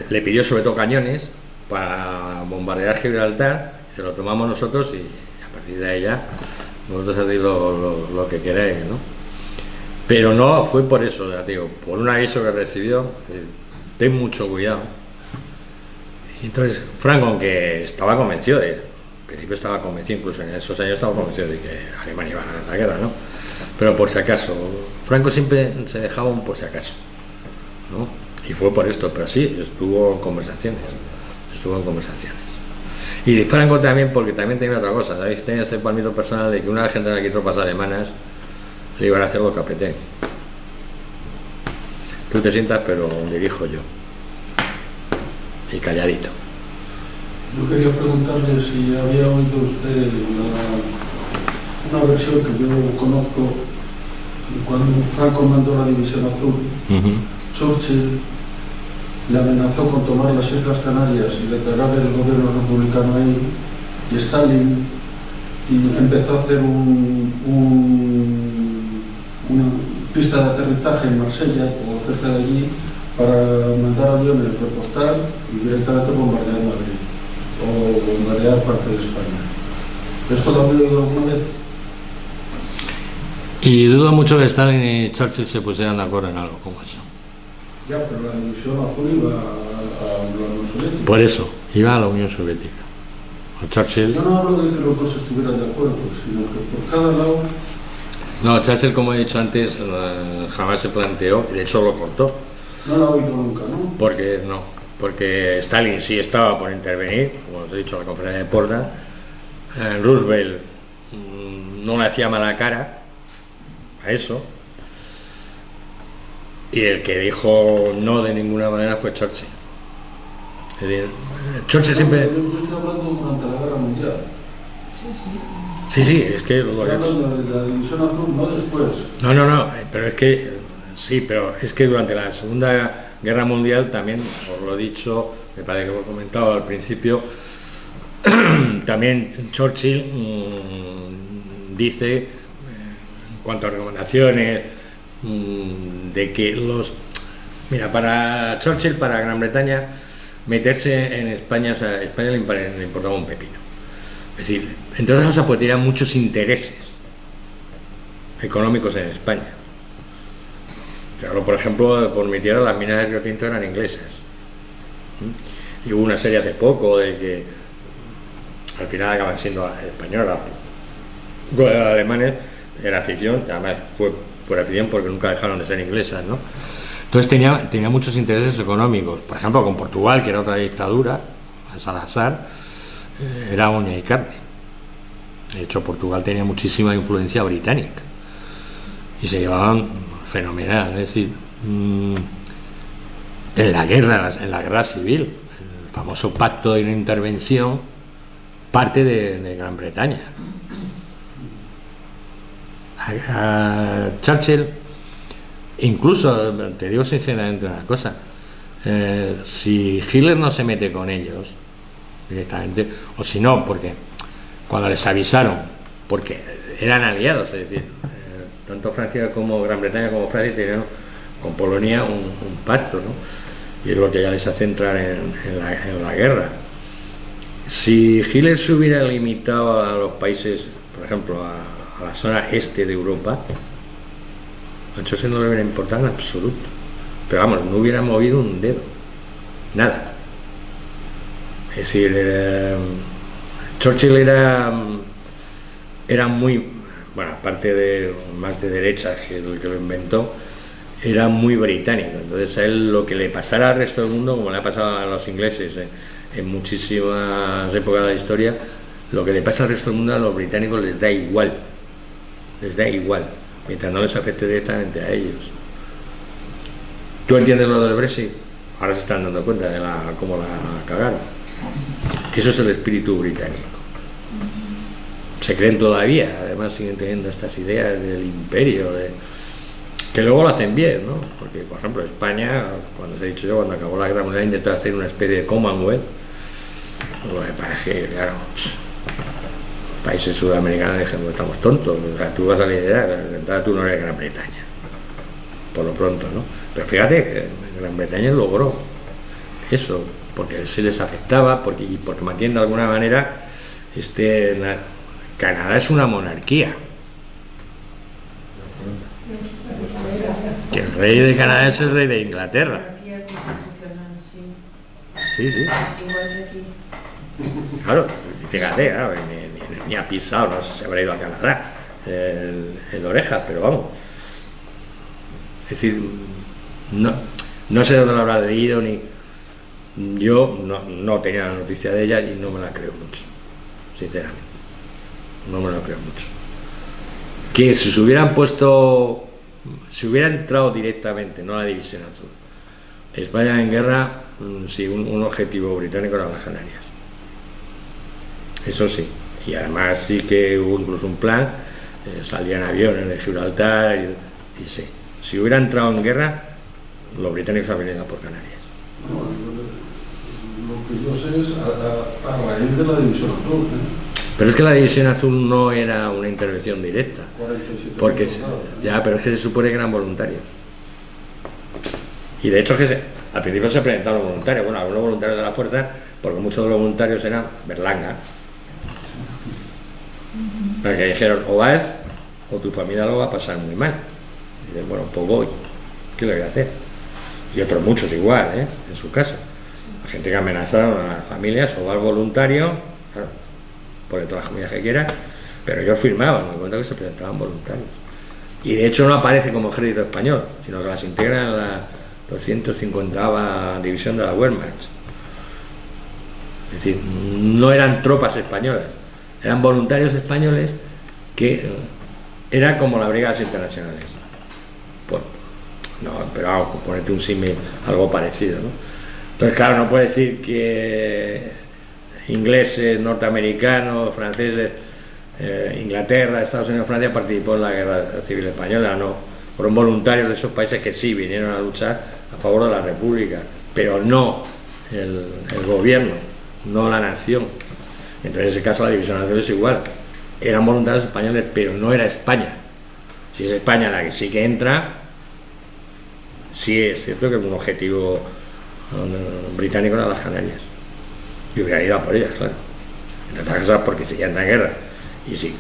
Le pidió sobre todo cañones para bombardear Gibraltar, se lo tomamos nosotros y a partir de ahí ya vosotros hacéis lo que queráis, ¿no? Pero no fue por eso, ya digo, por un aviso que recibió, ten mucho cuidado. Y entonces Franco, aunque estaba convencido en principio estaba convencido, incluso en esos años estaba convencido de que Alemania iba a ganar la guerra, ¿no? Pero por si acaso, Franco siempre se dejaba un por si acaso, ¿no? Y fue por esto, pero sí, estuvo en conversaciones. Y Franco también, porque también tenía otra cosa, ¿sabéis? Tenía este palmito personal de que una vez que entran aquí tropas alemanas, le iban a hacer lo que apetén. Tú te sientas, pero dirijo yo. Y calladito. Yo quería preguntarle si había oído usted una versión que yo conozco, cuando Franco mandó la División Azul, Churchill le amenazó con tomar las Islas Canarias y declarar el gobierno republicano ahí, y Stalin empezó a hacer una pista de aterrizaje en Marsella o cerca de allí para mandar aviones, repostar y directamente bombardear Madrid o bombardear parte de España. ¿Esto lo había oído alguna vez? Y dudo mucho que Stalin y Churchill se pusieran de acuerdo en algo como eso. Ya, pero la División Azul iba a la Unión Soviética. Por eso, iba a la Unión Soviética. Churchill... Yo no hablo de que los dos estuvieran de acuerdo, sino que por cada lado... No, Churchill, como he dicho antes, jamás se planteó, y de hecho lo cortó. No lo ha oído nunca, ¿no? Porque Stalin sí estaba por intervenir, como os he dicho en la conferencia de Potsdam. Roosevelt no le hacía mala cara a eso, y el que dijo no de ninguna manera fue Churchill. Es decir, Churchill siempre... Yo estoy hablando durante la Guerra Mundial. Sí, es que... Estoy hablando de la División Azul, no después. No, pero es que... Sí, pero es que durante la Segunda Guerra Mundial también, os lo he dicho, me parece que lo he comentado al principio, también Churchill dice, en cuanto a recomendaciones, de que Mira, para Churchill, para Gran Bretaña, meterse en España, o sea, a España le importaba un pepino. Es decir, entre otras cosas, porque tenía muchos intereses económicos en España. Claro, por ejemplo, por mi tierra las minas de Río Tinto eran inglesas. Y hubo una serie hace poco de que al final acaban siendo españolas. Los alemanes era afición, además fue por afición porque nunca dejaron de ser inglesas, ¿no? Entonces tenía muchos intereses económicos. Por ejemplo, con Portugal, que era otra dictadura, Salazar, era uña y carne. De hecho, Portugal tenía muchísima influencia británica y se llevaban fenomenal. Es decir, en la guerra civil, el famoso pacto de no intervención parte de Gran Bretaña. A Churchill, incluso, te digo sinceramente una cosa, si Hitler no se mete con ellos directamente, o si no, porque cuando les avisaron, porque eran aliados, es decir, tanto Francia como Gran Bretaña como Francia tenían con Polonia un pacto, ¿no? Y es lo que ya les hace entrar en la guerra. Si Hitler se hubiera limitado a los países, por ejemplo, a la zona este de Europa, a Churchill no le hubiera importado en absoluto. Pero vamos, no hubiera movido un dedo, nada. Es decir, Churchill era muy, bueno, aparte de más de derechas que el que lo inventó, era muy británico. Entonces a él lo que le pasara al resto del mundo, como le ha pasado a los ingleses en muchísimas épocas de la historia, lo que le pasa al resto del mundo a los británicos les da igual, mientras no les afecte directamente a ellos. ¿Tú entiendes lo del Brexit? Ahora se están dando cuenta de cómo la cagaron. Eso es el espíritu británico. Se creen todavía, además siguen teniendo estas ideas del imperio, que luego lo hacen bien, ¿no? Porque, por ejemplo, España, cuando os he dicho yo, cuando acabó la Guerra Mundial, intentó hacer una especie de Commonwealth. Lo que pasa es que, claro, los países sudamericanos dijeron, estamos tontos, o sea, tú vas a la idea, de entrada tú no eres Gran Bretaña, por lo pronto, ¿no? Pero fíjate que Gran Bretaña logró eso, porque se les afectaba, porque mantiene de alguna manera, Canadá es una monarquía. Que el rey de Canadá es el rey de Inglaterra. Monarquía constitucional, sí. Sí, sí. Igual que aquí. Claro, fíjate, claro, ni ha pisado, no sé si habrá ido a Canadá, el Orejas, pero vamos. Es decir, no sé dónde lo habrá leído, ni yo no tenía la noticia de ella y no me la creo mucho, sinceramente. No me lo creo mucho. Que si se hubieran puesto, si hubiera entrado directamente, no la División Azul, España en guerra, sí, un objetivo británico era las Canarias. Eso sí, y además sí que hubo incluso un plan, salían aviones de Gibraltar y sí. Si hubiera entrado en guerra, los británicos habrían ido por Canarias. Lo que yo sé es a raíz de la División Azul, Pero es que la División Azul no era una intervención directa, 47 porque soldados. ya, pero es que se supone que eran voluntarios. Y de hecho al principio se presentaron voluntarios, bueno, algunos voluntarios de la fuerza, porque muchos de los voluntarios eran berlangas. Los que dijeron, o vas, o tu familia lo va a pasar muy mal. Y dicen, bueno, pues voy, ¿qué le voy a hacer? Y otros muchos igual, en su caso. La gente que amenazaron a las familias, o vas voluntario, claro, pone todas las comidas que quieras, pero ellos firmaban, me cuenta que se presentaban voluntarios. Y de hecho no aparece como ejército español, sino que las integran en la 250ª división de la Wehrmacht. Es decir, no eran tropas españolas, eran voluntarios españoles que eran como las brigadas internacionales. Pues, no, pero vamos, por ponerte un símil, algo parecido, ¿no? Entonces, claro, no puede decir que ingleses, norteamericanos, franceses, Inglaterra, Estados Unidos, Francia participó en la Guerra Civil Española, no. Fueron voluntarios de esos países que sí vinieron a luchar a favor de la República, pero no el gobierno, no la nación. Entonces, en ese caso, la División Azul es igual. Eran voluntarios españoles, pero no era España. Si es España la que sí que entra, sí es cierto que un objetivo británico era las Canarias. Y hubiera ido a por ellas, claro. Entre otras cosas porque si ya anda en guerra. Y si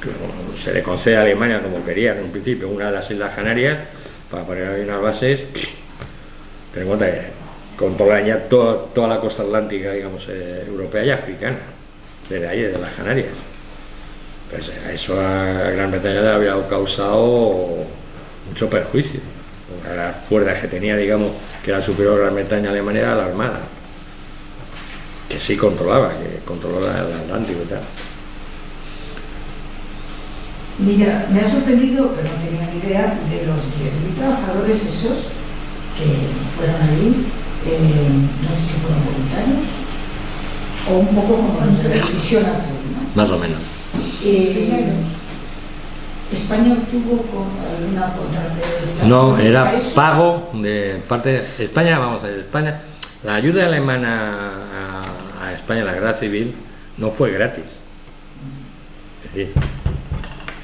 se le concede a Alemania, como quería en un principio, una de las Islas Canarias, para poner ahí unas bases, ten en cuenta que controlan ya toda la costa atlántica, digamos, europea y africana, desde ahí, de las Canarias. Pues eso a Gran Bretaña le había causado mucho perjuicio. Las fuerzas que tenía, digamos, que era superior a Gran Bretaña a Alemania, era la Armada, que sí controlaba, que controlaba el Atlántico y tal. Mira, me ha sorprendido, pero no tenía ni idea, de los 10.000 trabajadores esos que fueron allí, no sé si fueron voluntarios, o un poco como los de la División Azul, ¿no? Más o menos. ¿España obtuvo alguna contraprestación? No, era pago de parte de España, vamos a ver, España, la ayuda alemana a España, la guerra civil, no fue gratis. Es decir,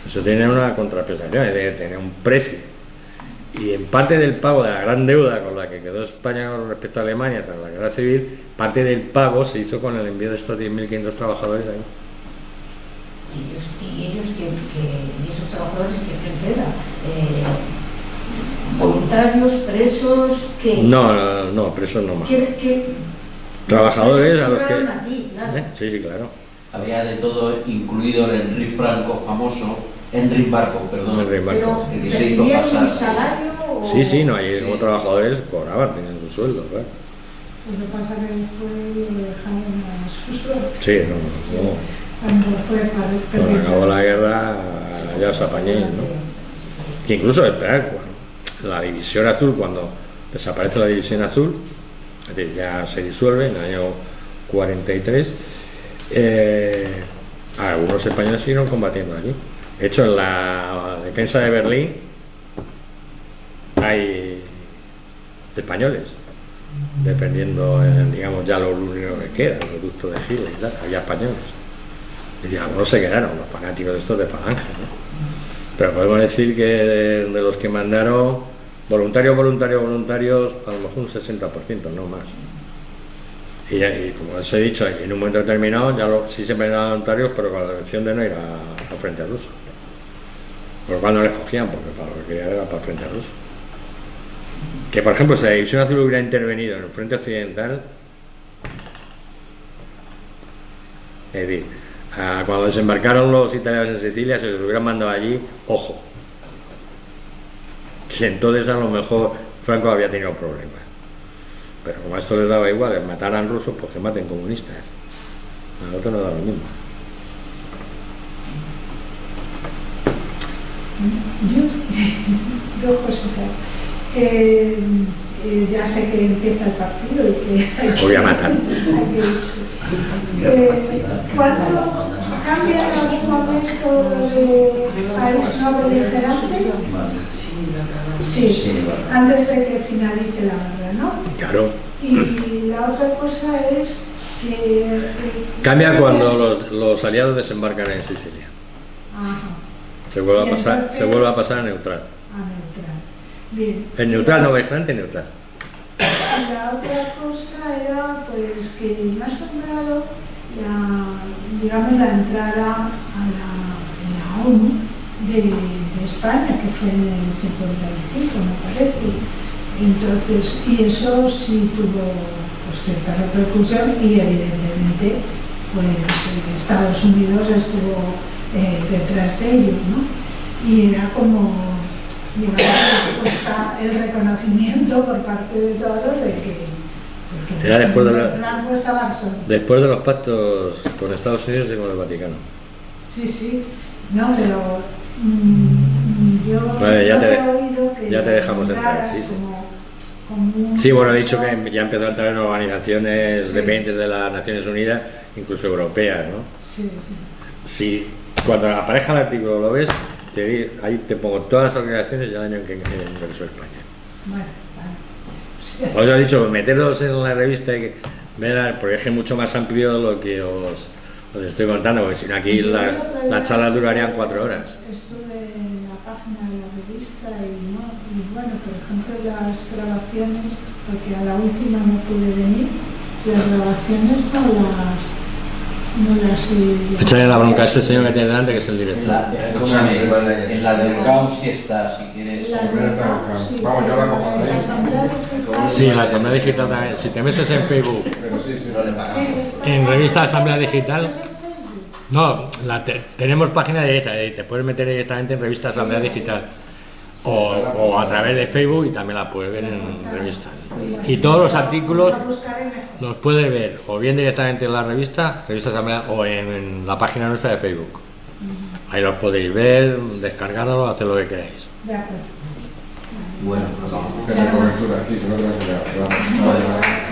eso tiene una contraprestación, tenía un precio. Y en parte del pago de la gran deuda con la que quedó España con respecto a Alemania tras la guerra civil, parte del pago se hizo con el envío de estos 10.500 trabajadores ahí. ¿Y esos trabajadores qué frente era? ¿Voluntarios, presos? ¿Qué? No, presos no más. Trabajadores a los que... Aquí, claro. Sí, claro. Había de todo, incluido el Henry Barco, perdón. Henry Barco. Pero El que se hizo ¿recibían pasar. un salario? O... Sí, no, ahí Sí. como trabajadores cobraban, tenían su sueldo, claro. Lo que pasa que fue y lo dejaron a su suerte. Sí, no. Cuando fue para Cuando acabó la guerra ya os apañéis, ¿no? Que incluso la División Azul, cuando desaparece la División Azul, es decir, ya se disuelve en el año 43, algunos españoles siguieron combatiendo allí. De hecho, en la defensa de Berlín hay españoles defendiendo, digamos, ya lo único que queda, el ducto de Giles y tal, había españoles. Y algunos se quedaron, los fanáticos de estos de Falange, ¿no? Pero podemos decir que de los que mandaron voluntarios, a lo mejor un 60%, no más. Y como os he dicho, en un momento determinado sí se mandaban voluntarios, pero con la elección de no ir al frente ruso. Por lo cual no les cogían, porque para lo que querían era para el frente ruso. Que por ejemplo, si la División Azul hubiera intervenido en el frente occidental, es decir, cuando desembarcaron los italianos en Sicilia, se les hubieran mandado allí, ojo, que entonces a lo mejor Franco había tenido problemas. Pero como a esto les daba igual, les mataran rusos, pues que maten comunistas. A otro no da lo mismo. Dos cositas. Ya sé que empieza el partido y que Voy a matar. ¿Cuándo cambia en algún momento de país no beligerante? Sí, antes de que finalice la guerra, ¿no? Claro. Y la otra cosa es que... Cambia cuando los aliados desembarcan en Sicilia. Ajá. Se vuelve Y a pasar a neutral. A neutral. Bien. El neutral no beligerante, neutral. Y la otra cosa era pues que me ha asombrado digamos, la entrada en la ONU de España, que fue en el 55, me parece. Entonces, y eso sí tuvo pues, cierta repercusión y evidentemente pues Estados Unidos estuvo detrás de ello, ¿no? Y era como, digamos, el reconocimiento por parte de todos de que era después de los pactos con Estados Unidos y con el Vaticano. Sí, no, pero yo vale, ya he oído que ya te dejamos entrar, sí. Sí, bueno, he dicho que ya empezó a entrar en organizaciones dependientes de las Naciones Unidas, incluso europeas, ¿no? Sí, cuando aparezca el artículo lo ves, ahí te pongo todas las organizaciones y el año en que ingresó España. Bueno, os he dicho, meteros en la revista porque es mucho más amplio lo que os estoy contando, porque si no aquí las charlas durarían 4 horas. Estuve en la página de la revista y bueno, por ejemplo las grabaciones, porque a la última no pude venir, las grabaciones no las he... Échale la bronca a este señor que tiene delante, que es el director. En la del caos sí está, si quieres. Vamos, yo la cojo ahí. Sí, la Asamblea Digital también. Si te metes en Facebook, Pero sí, no le pagamos. en revista Asamblea Digital, no, tenemos página directa, te puedes meter directamente en revista Asamblea Digital o a través de Facebook y también la puedes ver en revistas. Y todos los artículos los puedes ver o bien directamente en la revista Asamblea o en la página nuestra de Facebook. Ahí los podéis ver, descargarlo, hacer lo que queráis. De acuerdo. Bueno, Tiene cobertura aquí, si no te vas a quedar.